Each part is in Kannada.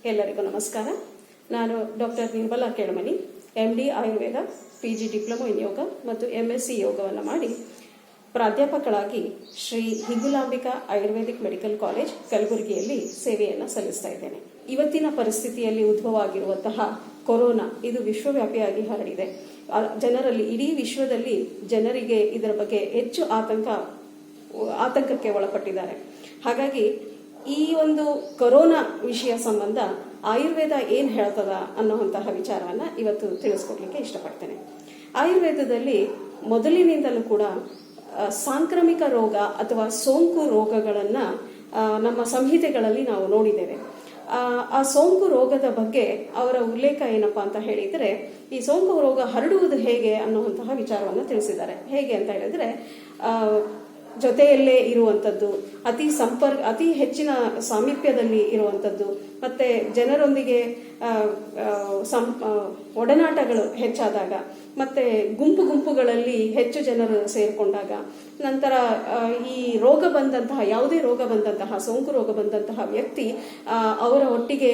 ಎಲ್ಲರಿಗೂ ನಮಸ್ಕಾರ. ನಾನು doctor Nirmala Kelamani, MD Ayurveda, PG diploma in yoga ಮತ್ತು MSc ಯೋಗವನ್ನು ಮಾಡಿ ಪ್ರಾಧ್ಯಾಪಕಳಾಗಿ ಶ್ರೀ ಹಿಂಗುಲಾಂಬಿಕಾ ಆಯುರ್ವೇದಿಕ್ ಮೆಡಿಕಲ್ ಕಾಲೇಜ್ ಕಲಬುರಗಿಯಲ್ಲಿ ಸೇವೆಯನ್ನು ಸಲ್ಲಿಸ್ತಾ ಇದ್ದೇನೆ. ಇವತ್ತಿನ ಪರಿಸ್ಥಿತಿಯಲ್ಲಿ ಉದ್ಭವ ಆಗಿರುವಂತಹ ಕೊರೋನಾ ಇದು ವಿಶ್ವವ್ಯಾಪಿಯಾಗಿ ಹರಡಿದೆ. ಜನರಲ್ಲಿ, ಇಡೀ ವಿಶ್ವದಲ್ಲಿ ಜನರಿಗೆ ಇದರ ಬಗ್ಗೆ ಹೆಚ್ಚು ಆತಂಕಕ್ಕೆ ಒಳಪಟ್ಟಿದ್ದಾರೆ. ಹಾಗಾಗಿ ಈ ಒಂದು ಕೊರೋನಾ ವಿಷಯ ಸಂಬಂಧ ಆಯುರ್ವೇದ ಏನ್ ಹೇಳ್ತದ ಅನ್ನುವಂತಹ ವಿಚಾರವನ್ನ ಇವತ್ತು ತಿಳಿಸ್ಕೊಡ್ಲಿಕ್ಕೆ ಇಷ್ಟಪಡ್ತೇನೆ. ಆಯುರ್ವೇದದಲ್ಲಿ ಮೊದಲಿನಿಂದಲೂ ಕೂಡ ಸಾಂಕ್ರಾಮಿಕ ರೋಗ ಅಥವಾ ಸೋಂಕು ರೋಗಗಳನ್ನ ನಮ್ಮ ಸಂಹಿತೆಗಳಲ್ಲಿ ನಾವು ನೋಡಿದ್ದೇವೆ. ಆ ಸೋಂಕು ರೋಗದ ಬಗ್ಗೆ ಅವರ ಉಲ್ಲೇಖ ಏನಪ್ಪಾ ಅಂತ ಹೇಳಿದ್ರೆ, ಈ ಸೋಂಕು ರೋಗ ಹರಡುವುದು ಹೇಗೆ ಅನ್ನುವಂತಹ ವಿಚಾರವನ್ನು ತಿಳಿಸಿದ್ದಾರೆ. ಹೇಗೆ ಅಂತ ಹೇಳಿದ್ರೆ, ಜೊತೆಯಲ್ಲೇ ಇರುವಂಥದ್ದು, ಅತಿ ಹೆಚ್ಚಿನ ಸಾಮೀಪ್ಯದಲ್ಲಿ ಇರುವಂಥದ್ದು, ಮತ್ತೆ ಜನರೊಂದಿಗೆ ಒಡನಾಟಗಳು ಹೆಚ್ಚಾದಾಗ, ಮತ್ತೆ ಗುಂಪುಗಳಲ್ಲಿ ಹೆಚ್ಚು ಜನರು ಸೇರಿಕೊಂಡಾಗ, ನಂತರ ಈ ರೋಗ ಬಂದಂತಹ, ಯಾವುದೇ ರೋಗ ಬಂದಂತಹ, ಸೋಂಕು ರೋಗ ಬಂದಂತಹ ವ್ಯಕ್ತಿ ಅವರ ಒಟ್ಟಿಗೆ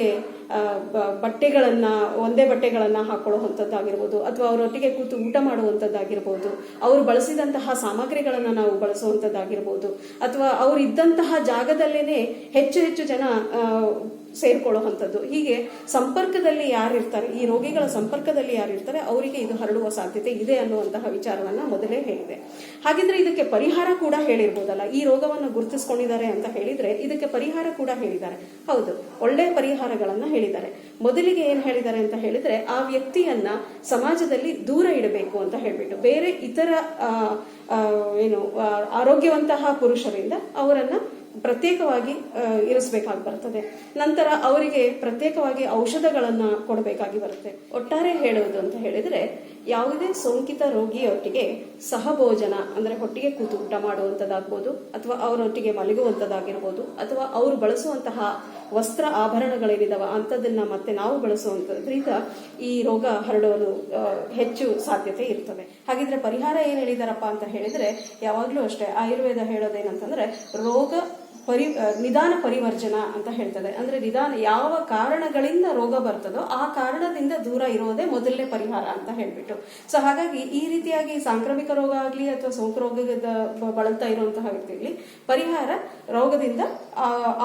ಒಂದೇ ಬಟ್ಟೆಗಳನ್ನ ಹಾಕೊಳ್ಳುವಂಥದ್ದಾಗಿರ್ಬೋದು, ಅಥವಾ ಅವರೊಟ್ಟಿಗೆ ಕೂತು ಊಟ ಮಾಡುವಂಥದ್ದಾಗಿರ್ಬೋದು, ಅವರು ಬಳಸಿದಂತಹ ಸಾಮಗ್ರಿಗಳನ್ನ ನಾವು ಬಳಸುವಂಥದ್ದಾಗಿರ್ಬೋದು, ಅಥವಾ ಅವರು ಇದ್ದಂತಹ ಜಾಗದಲ್ಲೇನೆ ಹೆಚ್ಚು ಜನ ಸೇರ್ಕೊಳ್ಳುವಂಥದ್ದು. ಹೀಗೆ ಸಂಪರ್ಕದಲ್ಲಿ ಯಾರಿರ್ತಾರೆ, ಈ ರೋಗಿಗಳ ಸಂಪರ್ಕದಲ್ಲಿ ಯಾರಿರ್ತಾರೆ ಅವರಿಗೆ ಇದು ಹರಡುವ ಸಾಧ್ಯತೆ ಇದೆ ಅನ್ನುವಂತಹ ವಿಚಾರವನ್ನ ಮೊದಲೇ ಹೇಳಿದೆ. ಹಾಗಿದ್ರೆ ಇದಕ್ಕೆ ಪರಿಹಾರ ಕೂಡ ಹೇಳಿರ್ಬೋದಲ್ಲ. ಈ ರೋಗವನ್ನು ಗುರುತಿಸ್ಕೊಂಡಿದ್ದಾರೆ ಅಂತ ಹೇಳಿದ್ರೆ ಇದಕ್ಕೆ ಪರಿಹಾರ ಕೂಡ ಹೇಳಿದ್ದಾರೆ. ಹೌದು, ಒಳ್ಳೆ ಪರಿಹಾರಗಳನ್ನ ಹೇಳಿದ್ದಾರೆ. ಮೊದಲಿಗೆ ಏನ್ ಹೇಳಿದ್ದಾರೆ ಅಂತ ಹೇಳಿದ್ರೆ, ಆ ವ್ಯಕ್ತಿಯನ್ನ ಸಮಾಜದಲ್ಲಿ ದೂರ ಇಡಬೇಕು ಅಂತ ಹೇಳ್ಬಿಟ್ಟು, ಬೇರೆ ಇತರ ಆರೋಗ್ಯವಂತಹ ಪುರುಷರಿಂದ ಅವರನ್ನ ಪ್ರತ್ಯೇಕವಾಗಿ ಇರಿಸಬೇಕಾಗಿ ಬರ್ತದೆ. ನಂತರ ಅವರಿಗೆ ಪ್ರತ್ಯೇಕವಾಗಿ ಔಷಧಗಳನ್ನ ಕೊಡಬೇಕಾಗಿ ಬರುತ್ತೆ. ಒಟ್ಟಾರೆ ಹೇಳುವುದು ಅಂತ ಹೇಳಿದ್ರೆ, ಯಾವುದೇ ಸೋಂಕಿತ ರೋಗಿಯೊಟ್ಟಿಗೆ ಸಹಭೋಜನ ಅಂದ್ರೆ ಒಟ್ಟಿಗೆ ಕೂತು ಊಟ ಮಾಡುವಂತದ್ದಾಗ್ಬೋದು, ಅಥವಾ ಅವರೊಟ್ಟಿಗೆ ಮಲಗುವಂತದ್ದಾಗಿರ್ಬೋದು, ಅಥವಾ ಅವರು ಬಳಸುವಂತಹ ವಸ್ತ್ರ ಆಭರಣಗಳೇನಿದಾವ ಅಂತದನ್ನ ಮತ್ತೆ ನಾವು ಬಳಸುವಂತದ್ರಿಂದ ಈ ರೋಗ ಹರಡಲು ಹೆಚ್ಚು ಸಾಧ್ಯತೆ ಇರ್ತದೆ. ಹಾಗಿದ್ರೆ ಪರಿಹಾರ ಏನ್ ಹೇಳಿದಾರಪ್ಪ ಅಂತ ಹೇಳಿದ್ರೆ, ಯಾವಾಗ್ಲೂ ಅಷ್ಟೇ ಆಯುರ್ವೇದ ಹೇಳೋದೇನಂತಂದ್ರೆ ನಿಧಾನ ಪರಿವರ್ಜನ ಅಂತ ಹೇಳ್ತದೆ. ಅಂದ್ರೆ ನಿಧಾನ, ಯಾವ ಕಾರಣಗಳಿಂದ ರೋಗ ಬರ್ತದೋ ಆ ಕಾರಣದಿಂದ ದೂರ ಇರೋದೇ ಮೊದಲನೇ ಪರಿಹಾರ ಅಂತ ಹೇಳ್ಬಿಟ್ಟು. ಸೊ ಹಾಗಾಗಿ ಈ ರೀತಿಯಾಗಿ ಸಾಂಕ್ರಾಮಿಕ ರೋಗ ಆಗ್ಲಿ ಅಥವಾ ಸೋಂಕು ರೋಗದ ಬಳಲ್ತಾ ಇರುವಂತಹ ವ್ಯಕ್ತಿಯಲ್ಲಿ ಪರಿಹಾರ ರೋಗದಿಂದ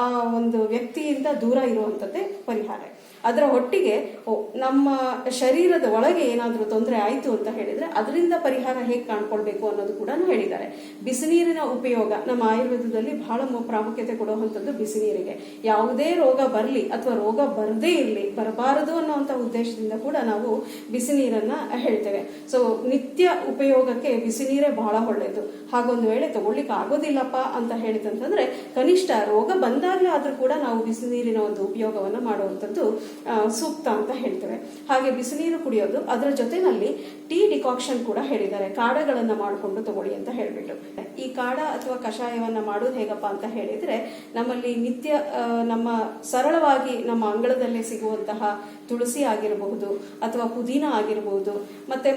ಆ ಒಂದು ವ್ಯಕ್ತಿಯಿಂದ ದೂರ ಇರುವಂತದ್ದೇ ಪರಿಹಾರ. ಅದರ ಒಟ್ಟಿಗೆ ನಮ್ಮ ಶರೀರದ ಒಳಗೆ ಏನಾದ್ರೂ ತೊಂದರೆ ಆಯ್ತು ಅಂತ ಹೇಳಿದ್ರೆ ಅದರಿಂದ ಪರಿಹಾರ ಹೇಗೆ ಕಾಣ್ಕೊಳ್ಬೇಕು ಅನ್ನೋದು ಕೂಡ ಹೇಳಿದ್ದಾರೆ. ಬಿಸಿನೀರಿನ ಉಪಯೋಗ ನಮ್ಮ ಆಯುರ್ವೇದದಲ್ಲಿ ಬಹಳ ಪ್ರಾಮುಖ್ಯತೆ ಕೊಡುವಂಥದ್ದು ಬಿಸಿನೀರಿಗೆ. ಯಾವುದೇ ರೋಗ ಬರಲಿ ಅಥವಾ ರೋಗ ಬರದೇ ಇರಲಿ, ಬರಬಾರದು ಅನ್ನುವಂಥ ಉದ್ದೇಶದಿಂದ ಕೂಡ ನಾವು ಬಿಸಿನೀರನ್ನ ಹೇಳ್ತೇವೆ. ಸೊ ನಿತ್ಯ ಉಪಯೋಗಕ್ಕೆ ಬಿಸಿನೀರೇ ಬಹಳ ಒಳ್ಳೆಯದು. ಹಾಗೊಂದು ವೇಳೆ ತಗೊಳ್ಳಿಕ್ಕೆ ಆಗೋದಿಲ್ಲಪ್ಪ ಅಂತ ಹೇಳಿದಂತಂದ್ರೆ ಕನಿಷ್ಠ ರೋಗ ಬಂದಾಗಲೇ ಆದ್ರೂ ಕೂಡ ನಾವು ಬಿಸಿನೀರಿನ ಒಂದು ಉಪಯೋಗವನ್ನ ಮಾಡುವಂಥದ್ದು ಸೂಕ್ತ ಅಂತ ಹೇಳ್ತೇವೆ. ಹಾಗೆ ಬಿಸಿನೀರು ಕುಡಿಯೋದು, ಅದರ ಜೊತೆನಲ್ಲಿ ಟೀ ಡಿಕಾಕ್ಷನ್ ಕೂಡ ಹೇಳಿದ್ದಾರೆ. ಕಾಡಗಳನ್ನ ಮಾಡಿಕೊಂಡು ತಗೊಳ್ಳಿ ಅಂತ ಹೇಳ್ಬಿಟ್ಟು. ಈ ಕಾಡ ಅಥವಾ ಕಷಾಯವನ್ನ ಮಾಡೋದು ಹೇಗಪ್ಪ ಅಂತ ಹೇಳಿದ್ರೆ, ನಮ್ಮಲ್ಲಿ ನಿತ್ಯ ನಮ್ಮ ಸರಳವಾಗಿ ನಮ್ಮ ಅಂಗಳದಲ್ಲೇ ಸಿಗುವಂತಹ ತುಳಸಿ ಆಗಿರಬಹುದು, ಅಥವಾ ಪುದೀನ ಆಗಿರಬಹುದು, ಮತ್ತೆ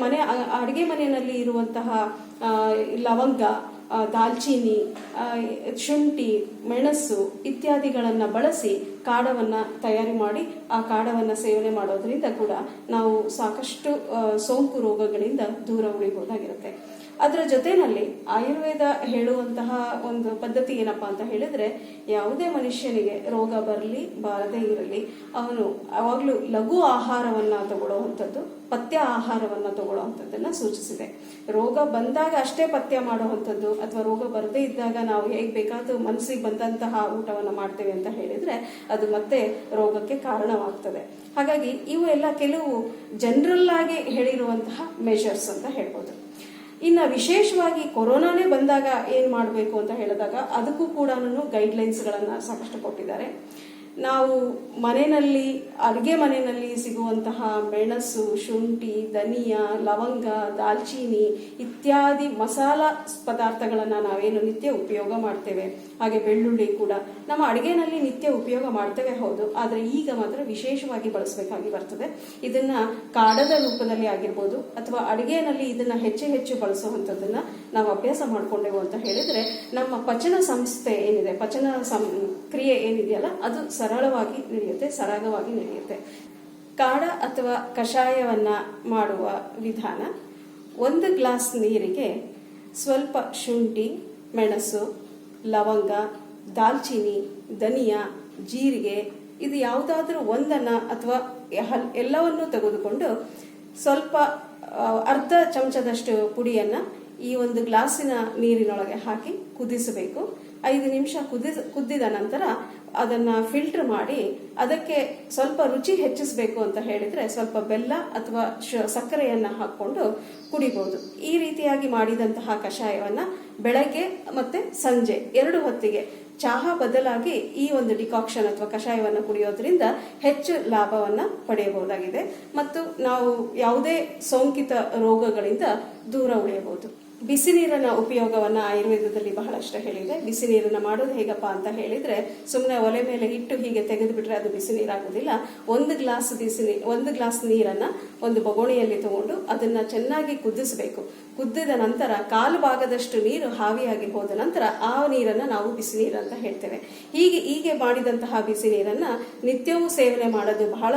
ಅಡಿಗೆ ಮನೆಯಲ್ಲಿ ಇರುವಂತಹ ಲವಂಗ, ದಾಲ್ಚೀನಿ, ಶುಂಠಿ, ಮೆಣಸು ಇತ್ಯಾದಿಗಳನ್ನ ಬಳಸಿ ಕಾಡವನ್ನ ತಯಾರಿ ಮಾಡಿ ಆ ಕಾಡವನ್ನ ಸೇವನೆ ಮಾಡೋದ್ರಿಂದ ಕೂಡ ನಾವು ಸಾಕಷ್ಟು ಸೋಂಕು ರೋಗಗಳಿಂದ ದೂರ ಉಳಿಬಹುದಾಗಿರುತ್ತೆ. ಅದರ ಜೊತೆನಲ್ಲಿ ಆಯುರ್ವೇದ ಹೇಳುವಂತಹ ಒಂದು ಪದ್ಧತಿ ಏನಪ್ಪಾ ಅಂತ ಹೇಳಿದ್ರೆ, ಯಾವುದೇ ಮನುಷ್ಯನಿಗೆ ರೋಗ ಬರಲಿ ಬಾರದೇ ಇರಲಿ ಅವನು ಯಾವಾಗ್ಲೂ ಲಘು ಆಹಾರವನ್ನ ತಗೊಳ್ಳುವಂಥದ್ದು, ಪಥ್ಯ ಆಹಾರವನ್ನ ತಗೊಳ್ಳುವಂಥದ್ದನ್ನ ಸೂಚಿಸಿದೆ. ರೋಗ ಬಂದಾಗ ಅಷ್ಟೇ ಪಥ್ಯ ಮಾಡುವಂಥದ್ದು ಅಥವಾ ರೋಗ ಬರದೇ ಇದ್ದಾಗ ನಾವು ಹೇಗೆ ಬೇಕಾದ್ರೂ ಮನಸ್ಸಿಗೆ ಬಂದಂತಹ ಊಟವನ್ನ ಮಾಡ್ತೇವೆ ಅಂತ ಹೇಳಿದ್ರೆ ಅದು ಮತ್ತೆ ರೋಗಕ್ಕೆ ಕಾರಣವಾಗ್ತದೆ. ಹಾಗಾಗಿ ಇವು ಎಲ್ಲ ಕೆಲವು ಜನರಲ್ ಆಗಿ ಹೇಳಿರುವಂತಹ ಮೆಷರ್ಸ್ ಅಂತ ಹೇಳ್ಬೋದು. ಇನ್ನು ವಿಶೇಷವಾಗಿ ಕೊರೋನಾನೇ ಬಂದಾಗ ಏನ್ ಮಾಡಬೇಕು ಅಂತ ಹೇಳಿದಾಗ ಅದಕ್ಕೂ ಕೂಡ ಗೈಡ್ಲೈನ್ಸ್ ಗಳನ್ನ ಸಾಕಷ್ಟು ಕೊಟ್ಟಿದ್ದಾರೆ. ನಾವು ಅಡುಗೆ ಮನೆಯಲ್ಲಿ ಸಿಗುವಂತಹ ಮೆಣಸು, ಶುಂಠಿ, ಧನಿಯಾ, ಲವಂಗ, ದಾಲ್ಚೀನಿ ಇತ್ಯಾದಿ ಮಸಾಲಾ ಪದಾರ್ಥಗಳನ್ನ ನಾವೇನು ನಿತ್ಯ ಉಪಯೋಗ ಮಾಡ್ತೇವೆ ಹಾಗೆ ಬೆಳ್ಳುಳ್ಳಿ ಕೂಡ ನಮ್ಮ ಅಡಿಗೆನಲ್ಲಿ ನಿತ್ಯ ಉಪಯೋಗ ಮಾಡ್ತೇವೆ, ಹೌದು. ಆದರೆ ಈಗ ಮಾತ್ರ ವಿಶೇಷವಾಗಿ ಬಳಸಬೇಕಾಗಿ ಬರ್ತದೆ. ಇದನ್ನ ಕಾಡದ ರೂಪದಲ್ಲಿ ಆಗಿರ್ಬೋದು ಅಥವಾ ಅಡಿಗೆನಲ್ಲಿ ಇದನ್ನ ಹೆಚ್ಚು ಬಳಸುವಂಥದ್ದನ್ನ ನಾವು ಅಭ್ಯಾಸ ಮಾಡ್ಕೊಂಡೆವು ಅಂತ ಹೇಳಿದ್ರೆ ನಮ್ಮ ಪಚನ ಸಂಸ್ಥೆ ಏನಿದೆ, ಕ್ರಿಯೆ ಏನಿದೆಯಲ್ಲ ಅದು ಸರಳವಾಗಿ ನಡೆಯುತ್ತೆ, ಸರಾಗವಾಗಿ ನಡೆಯುತ್ತೆ. ಕಾಡ ಅಥವಾ ಕಷಾಯವನ್ನ ಮಾಡುವ ವಿಧಾನ: 1 ಗ್ಲಾಸ್ ನೀರಿಗೆ ಸ್ವಲ್ಪ ಶುಂಠಿ, ಮೆಣಸು, ಲವಂಗ, ದಾಲ್ಚಿನ್ನಿ, ಧನಿಯಾ, ಜೀರಿಗೆ, ಇದು ಯಾವುದಾದ್ರೂ ಒಂದನ್ನ ಅಥವಾ ಎಲ್ಲವನ್ನೂ ತೆಗೆದುಕೊಂಡು ಸ್ವಲ್ಪ ಅರ್ಧ ಚಮಚದಷ್ಟು ಪುಡಿಯನ್ನ ಈ 1 ಗ್ಲಾಸಿನ ನೀರಿನೊಳಗೆ ಹಾಕಿ ಕುದಿಸಬೇಕು. 5 ನಿಮಿಷ ಕುದ್ದಿದ ನಂತರ ಅದನ್ನ ಫಿಲ್ಟರ್ ಮಾಡಿ ಅದಕ್ಕೆ ಸ್ವಲ್ಪ ರುಚಿ ಹೆಚ್ಚಿಸಬೇಕು ಅಂತ ಹೇಳಿದ್ರೆ ಸ್ವಲ್ಪ ಬೆಲ್ಲ ಅಥವಾ ಸಕ್ಕರೆಯನ್ನ ಹಾಕೊಂಡು ಕುಡಿಬಹುದು. ಈ ರೀತಿಯಾಗಿ ಮಾಡಿದಂತಹ ಕಷಾಯವನ್ನ ಬೆಳಗ್ಗೆ ಮತ್ತೆ ಸಂಜೆ 2 ಹೊತ್ತಿಗೆ ಚಹಾ ಬದಲಾಗಿ ಈ ಒಂದು ಡಿಕಾಕ್ಷನ್ ಅಥವಾ ಕಷಾಯವನ್ನು ಕುಡಿಯೋದ್ರಿಂದ ಹೆಚ್ಚು ಲಾಭವನ್ನ ಪಡೆಯಬಹುದಾಗಿದೆ ಮತ್ತು ನಾವು ಯಾವುದೇ ಸೋಂಕಿತ ರೋಗಗಳಿಂದ ದೂರ ಉಳಿಯಬಹುದು. ಬಿಸಿ ನೀರಿನ ಉಪಯೋಗವನ್ನ ಆಯುರ್ವೇದದಲ್ಲಿ ಬಹಳಷ್ಟು ಹೇಳಿದೆ. ಬಿಸಿ ನೀರನ್ನ ಮಾಡೋದು ಹೇಗಪ್ಪ ಅಂತ ಹೇಳಿದ್ರೆ ಸುಮ್ಮನೆ ಒಲೆ ಮೇಲೆ ಇಟ್ಟು ಹೀಗೆ ತೆಗೆದು ಬಿಟ್ರೆ ಅದು ಬಿಸಿ ನೀರಾಗುವುದಿಲ್ಲ. 1 ಗ್ಲಾಸ್ ನೀರನ್ನ ಒಂದು ಬೊಗೋಣಿಯಲ್ಲಿ ತಗೊಂಡು ಅದನ್ನ ಚೆನ್ನಾಗಿ ಕುದಿಸಬೇಕು. ಕುದ್ದಿದ ನಂತರ 1/4 ಭಾಗದಷ್ಟು ನೀರು ಹಾವಿಯಾಗಿ ಹೋದ ನಂತರ ಆ ನೀರನ್ನ ನಾವು ಬಿಸಿ ನೀರು ಅಂತ ಹೇಳ್ತೇವೆ. ಹೀಗೆ ಮಾಡಿದಂತಹ ಬಿಸಿ ನೀರನ್ನ ನಿತ್ಯವೂ ಸೇವನೆ ಮಾಡೋದು ಬಹಳ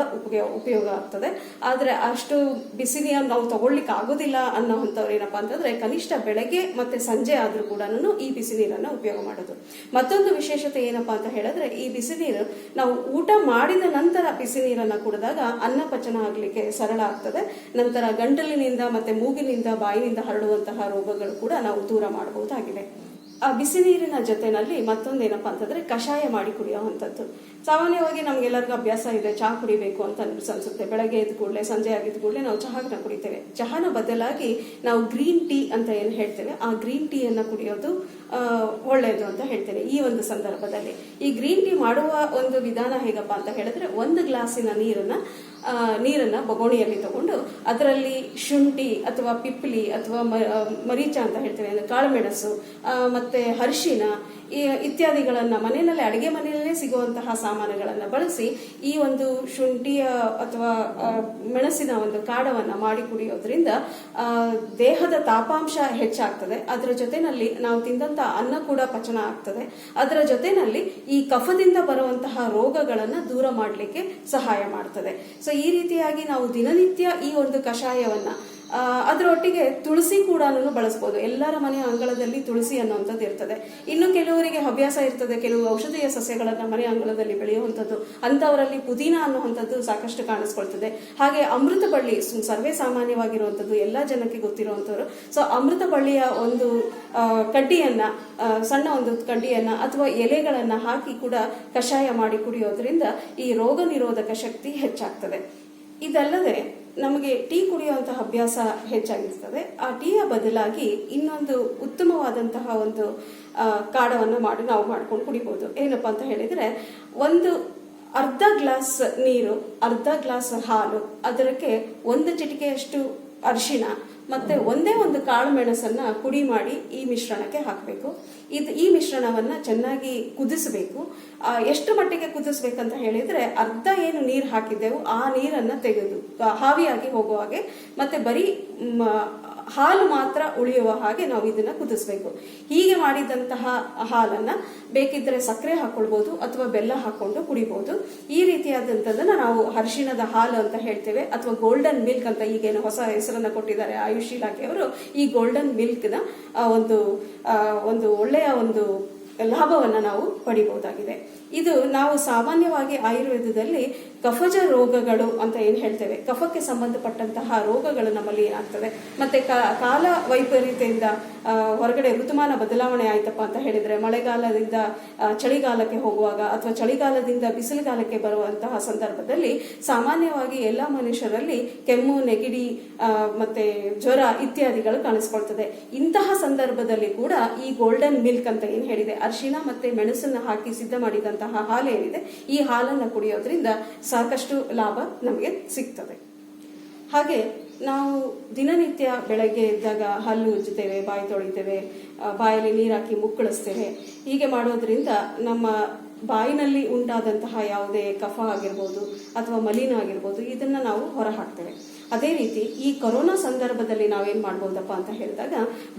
ಉಪಯೋಗ ಆಗ್ತದೆ. ಆದ್ರೆ ಅಷ್ಟು ಬಿಸಿ ನೀರನ್ನು ನಾವು ತಗೊಳ್ಳಿಕ್ಕೆ ಆಗೋದಿಲ್ಲ ಅನ್ನೋಂಥವ್ರು ಏನಪ್ಪಾ ಅಂತಂದ್ರೆ ಕನಿಷ್ಠ ಬೆಳಗ್ಗೆ ಮತ್ತೆ ಸಂಜೆ ಆದ್ರೂ ಕೂಡ ಈ ಬಿಸಿ ನೀರನ್ನ ಉಪಯೋಗ ಮಾಡೋದು. ಮತ್ತೊಂದು ವಿಶೇಷತೆ ಏನಪ್ಪಾ ಅಂತ ಹೇಳಿದ್ರೆ ಈ ಬಿಸಿ ನೀರು ನಾವು ಊಟ ಮಾಡಿದ ನಂತರ ಬಿಸಿ ನೀರನ್ನ ಕುಡಿದಾಗ ಅನ್ನ ಪಚನ ಆಗ್ಲಿಕ್ಕೆ ಸರಳ ಆಗ್ತದೆ. ನಂತರ ಗಂಟಲಿನಿಂದ ಮತ್ತೆ ಮೂಗಿನಿಂದ ಬಾಯಿನಿಂದ ಹರಡುವಂತಹ ರೋಗಗಳು ಕೂಡ ನಾವು ದೂರ ಮಾಡಬಹುದಾಗಿದೆ. ಆ ಬಿಸಿ ನೀರಿನ ಜೊತೆನಲ್ಲಿ ಮತ್ತೊಂದೇನಪ್ಪಾ ಅಂತಂದ್ರೆ ಕಷಾಯ ಮಾಡಿ ಕುಡಿಯುವಂಥದ್ದು. ಸಾಮಾನ್ಯವಾಗಿ ನಮ್ಗೆಲ್ಲರಿಗೂ ಅಭ್ಯಾಸ ಇದೆ, ಚಹಾ ಕುಡಿಬೇಕು ಅಂತ ಅನ್ಸುತ್ತೆ. ಬೆಳಗ್ಗೆ ಎದ್ದ ಕೂಡಲೇ ಸಂಜೆ ಆಗಿದ್ದ ಕೂಡಲೇ ನಾವು ಚಹಾನ ಕುಡಿತೇವೆ. ಚಹಾನ ಬದಲಾಗಿ ನಾವು ಗ್ರೀನ್ ಟೀ ಅಂತ ಏನು ಹೇಳ್ತೇವೆ ಆ ಗ್ರೀನ್ ಟೀ ಅನ್ನ ಕುಡಿಯೋದು ಒಳ್ಳೆಯದು ಅಂತ ಹೇಳ್ತೇನೆ. ಈ ಒಂದು ಸಂದರ್ಭದಲ್ಲಿ ಈ ಗ್ರೀನ್ ಟೀ ಮಾಡುವ ಒಂದು ವಿಧಾನ ಹೇಗಪ್ಪ ಅಂತ ಹೇಳಿದ್ರೆ 1 ಗ್ಲಾಸಿನ ನೀರನ್ನ ಬೊಗೋಣಿಯಲ್ಲಿ ತಗೊಂಡು ಅದರಲ್ಲಿ ಶುಂಠಿ ಅಥವಾ ಪಿಪ್ಪಲಿ ಅಥವಾ ಮರೀಚ ಅಂತ ಹೇಳ್ತೇವೆ, ಕಾಳುಮೆಣಸು ಮತ್ತೆ ಅರಿಶಿನ ಇತ್ಯಾದಿಗಳನ್ನ ಮನೆಯಲ್ಲೇ ಅಡಿಗೆ ಮನೆಯಲ್ಲೇ ಸಿಗುವಂತಹ ಸಾಮಾನುಗಳನ್ನ ಬಳಸಿ ಈ ಒಂದು ಶುಂಠಿಯ ಅಥವಾ ಮೆಣಸಿನ ಒಂದು ಕಾಡವನ್ನ ಮಾಡಿ ಕುಡಿಯೋದ್ರಿಂದ ದೇಹದ ತಾಪಾಂಶ ಹೆಚ್ಚಾಗ್ತದೆ. ಅದರ ಜೊತೆನಲ್ಲಿ ನಾವು ತಿಂದಂತ ಅನ್ನ ಕೂಡ ಪಚನ ಆಗ್ತದೆ. ಅದರ ಜೊತೆನಲ್ಲಿ ಈ ಕಫದಿಂದ ಬರುವಂತಹ ರೋಗಗಳನ್ನ ದೂರ ಮಾಡಲಿಕ್ಕೆ ಸಹಾಯ ಮಾಡ್ತದೆ. ಸೊ ಈ ರೀತಿಯಾಗಿ ನಾವು ದಿನನಿತ್ಯ ಈ ಒಂದು ಕಷಾಯವನ್ನ ಅದರೊಟ್ಟಿಗೆ ತುಳಸಿ ಕೂಡ ಬಳಸಬಹುದು. ಎಲ್ಲರ ಮನೆಯ ಅಂಗಳದಲ್ಲಿ ತುಳಸಿ ಅನ್ನುವಂಥದ್ದು ಇರ್ತದೆ. ಇನ್ನು ಕೆಲವರಿಗೆ ಹವ್ಯಾಸ ಇರ್ತದೆ ಕೆಲವು ಔಷಧೀಯ ಸಸ್ಯಗಳನ್ನ ಮನೆ ಅಂಗಳದಲ್ಲಿ ಬೆಳೆಯುವಂಥದ್ದು, ಅಂತವರಲ್ಲಿ ಪುದೀನ ಅನ್ನುವಂಥದ್ದು ಸಾಕಷ್ಟು ಕಾಣಿಸ್ಕೊಳ್ತದೆ. ಹಾಗೆ ಅಮೃತ ಬಳ್ಳಿ ಸರ್ವೇ ಸಾಮಾನ್ಯವಾಗಿರುವಂಥದ್ದು ಎಲ್ಲ ಜನಕ್ಕೆ ಗೊತ್ತಿರುವಂಥವ್ರು. ಸೊ ಅಮೃತ ಬಳ್ಳಿಯ ಒಂದು ಕಡ್ಡಿಯನ್ನ ಸಣ್ಣ ಒಂದು ಕಡ್ಡಿಯನ್ನ ಅಥವಾ ಎಲೆಗಳನ್ನ ಹಾಕಿ ಕೂಡ ಕಷಾಯ ಮಾಡಿ ಕುಡಿಯೋದ್ರಿಂದ ಈ ರೋಗ ನಿರೋಧಕ ಶಕ್ತಿ ಹೆಚ್ಚಾಗ್ತದೆ. ಇದಲ್ಲದೆ ನಮಗೆ ಟೀ ಕುಡಿಯುವಂತಹ ಅಭ್ಯಾಸ ಹೆಚ್ಚಾಗಿರ್ತದೆ. ಆ ಟೀಯ ಬದಲಾಗಿ ಇನ್ನೊಂದು ಉತ್ತಮವಾದಂತಹ ಒಂದು ಕಾಡವನ್ನು ನಾವು ಮಾಡ್ಕೊಂಡು ಕುಡಿಬಹುದು. ಏನಪ್ಪಾ ಅಂತ ಹೇಳಿದ್ರೆ ಅರ್ಧ ಗ್ಲಾಸ್ ನೀರು, ಅರ್ಧ ಗ್ಲಾಸ್ ಹಾಲು, ಅದಕ್ಕೆ 1 ಚಿಟಿಕೆಯಷ್ಟು ಅರಿಶಿಣ ಮತ್ತೆ ಒಂದೇ ಒಂದು ಕಾಳು ಮೆಣಸನ್ನ ಪುಡಿ ಮಾಡಿ ಈ ಮಿಶ್ರಣಕ್ಕೆ ಹಾಕಬೇಕು. ಈ ಮಿಶ್ರಣವನ್ನ ಚೆನ್ನಾಗಿ ಕುದಿಸಬೇಕು. ಎಷ್ಟು ಮಟ್ಟಿಗೆ ಕುದಿಸ್ಬೇಕಂತ ಹೇಳಿದ್ರೆ ಅರ್ಧ ಏನು ನೀರು ಹಾಕಿದ್ದೆವು ಆ ನೀರನ್ನ ತೆಗೆದು ಹಾವಿಯಾಗಿ ಹೋಗುವ ಹಾಗೆ ಮತ್ತೆ ಬರೀ ಹಾಲು ಮಾತ್ರ ಉಳಿಯುವ ಹಾಗೆ ನಾವು ಇದನ್ನ ಕುದಿಸ್ಬೇಕು. ಹೀಗೆ ಮಾಡಿದಂತಹ ಹಾಲನ್ನ ಬೇಕಿದ್ರೆ ಸಕ್ಕರೆ ಹಾಕೊಳ್ಬಹುದು ಅಥವಾ ಬೆಲ್ಲ ಹಾಕೊಂಡು ಕುಡಿಬಹುದು. ಈ ರೀತಿಯಾದಂಥದ್ದನ್ನ ನಾವು ಅರಿಶಿಣದ ಹಾಲು ಅಂತ ಹೇಳ್ತೇವೆ ಅಥವಾ ಗೋಲ್ಡನ್ ಮಿಲ್ಕ್ ಅಂತ ಈಗೇನು ಹೊಸ ಹೆಸರನ್ನ ಕೊಟ್ಟಿದ್ದಾರೆ ಆಯುಷ್ ಇಲಾಖೆಯವರು. ಈ ಗೋಲ್ಡನ್ ಮಿಲ್ಕ್ ನ ಒಂದು ಒಳ್ಳೆಯ ಒಂದು ಲಾಭವನ್ನ ನಾವು ಪಡಿಬಹುದಾಗಿದೆ. ಇದು ನಾವು ಸಾಮಾನ್ಯವಾಗಿ ಆಯುರ್ವೇದದಲ್ಲಿ ಕಫಜ ರೋಗಗಳು ಅಂತ ಏನ್ ಹೇಳ್ತೇವೆ, ಕಫಕ್ಕೆ ಸಂಬಂಧಪಟ್ಟಂತಹ ರೋಗಗಳು ನಮ್ಮಲ್ಲಿ ಏನಾಗ್ತದೆ, ಮತ್ತೆ ಕಾಲ ವೈಪರೀತ್ಯದಿಂದ ಹೊರಗಡೆ ಋತುಮಾನ ಬದಲಾವಣೆ ಆಯ್ತಪ್ಪ ಅಂತ ಹೇಳಿದ್ರೆ ಮಳೆಗಾಲದಿಂದ ಚಳಿಗಾಲಕ್ಕೆ ಹೋಗುವಾಗ ಅಥವಾ ಚಳಿಗಾಲದಿಂದ ಬಿಸಿಲುಗಾಲಕ್ಕೆ ಬರುವಂತಹ ಸಂದರ್ಭದಲ್ಲಿ ಸಾಮಾನ್ಯವಾಗಿ ಎಲ್ಲಾ ಮನುಷ್ಯರಲ್ಲಿ ಕೆಮ್ಮು, ನೆಗಡಿ ಮತ್ತೆ ಜ್ವರ ಇತ್ಯಾದಿಗಳು ಕಾಣಿಸ್ಕೊಳ್ತದೆ. ಇಂತಹ ಸಂದರ್ಭದಲ್ಲಿ ಕೂಡ ಈ ಗೋಲ್ಡನ್ ಮಿಲ್ಕ್ ಅಂತ ಏನ್ ಹೇಳಿದೆ, ಅರಿಶಿಣ ಮತ್ತೆ ಮೆಣಸನ್ನ ಹಾಕಿ ಸಿದ್ಧ ಮಾಡಿದಂತಹ ಹಾಲು ಏನಿದೆ ಈ ಹಾಲನ್ನ ಕುಡಿಯೋದ್ರಿಂದ ಸಾಕಷ್ಟು ಲಾಭ ನಮಗೆ ಸಿಗ್ತದೆ. ಹಾಗೆ ನಾವು ದಿನನಿತ್ಯ ಬೆಳಗ್ಗೆ ಎದ್ದಾಗ ಹಲ್ಲು ಉಜ್ಜುತ್ತೇವೆ, ಬಾಯಿ ತೊಳಿತೇವೆ, ಬಾಯಲ್ಲಿ ನೀರು ಹಾಕಿ ಮುಕ್ಕಳಿಸ್ತೇವೆ. ಹೀಗೆ ಮಾಡೋದ್ರಿಂದ ನಮ್ಮ ಬಾಯಿನಲ್ಲಿ ಉಂಟಾದಂತಹ ಯಾವುದೇ ಕಫ ಆಗಿರ್ಬೋದು ಅಥವಾ ಮಲಿನ ಆಗಿರ್ಬೋದು ಇದನ್ನ ನಾವು ಹೊರ ಹಾಕ್ತೇವೆ. ಅದೇ ರೀತಿ ಈ ಕೊರೋನಾ ಸಂದರ್ಭದಲ್ಲಿ ನಾವೇನ್ ಮಾಡ್ಬೋದಪ್ಪ ಅಂತ ಹೇಳಿದಾಗ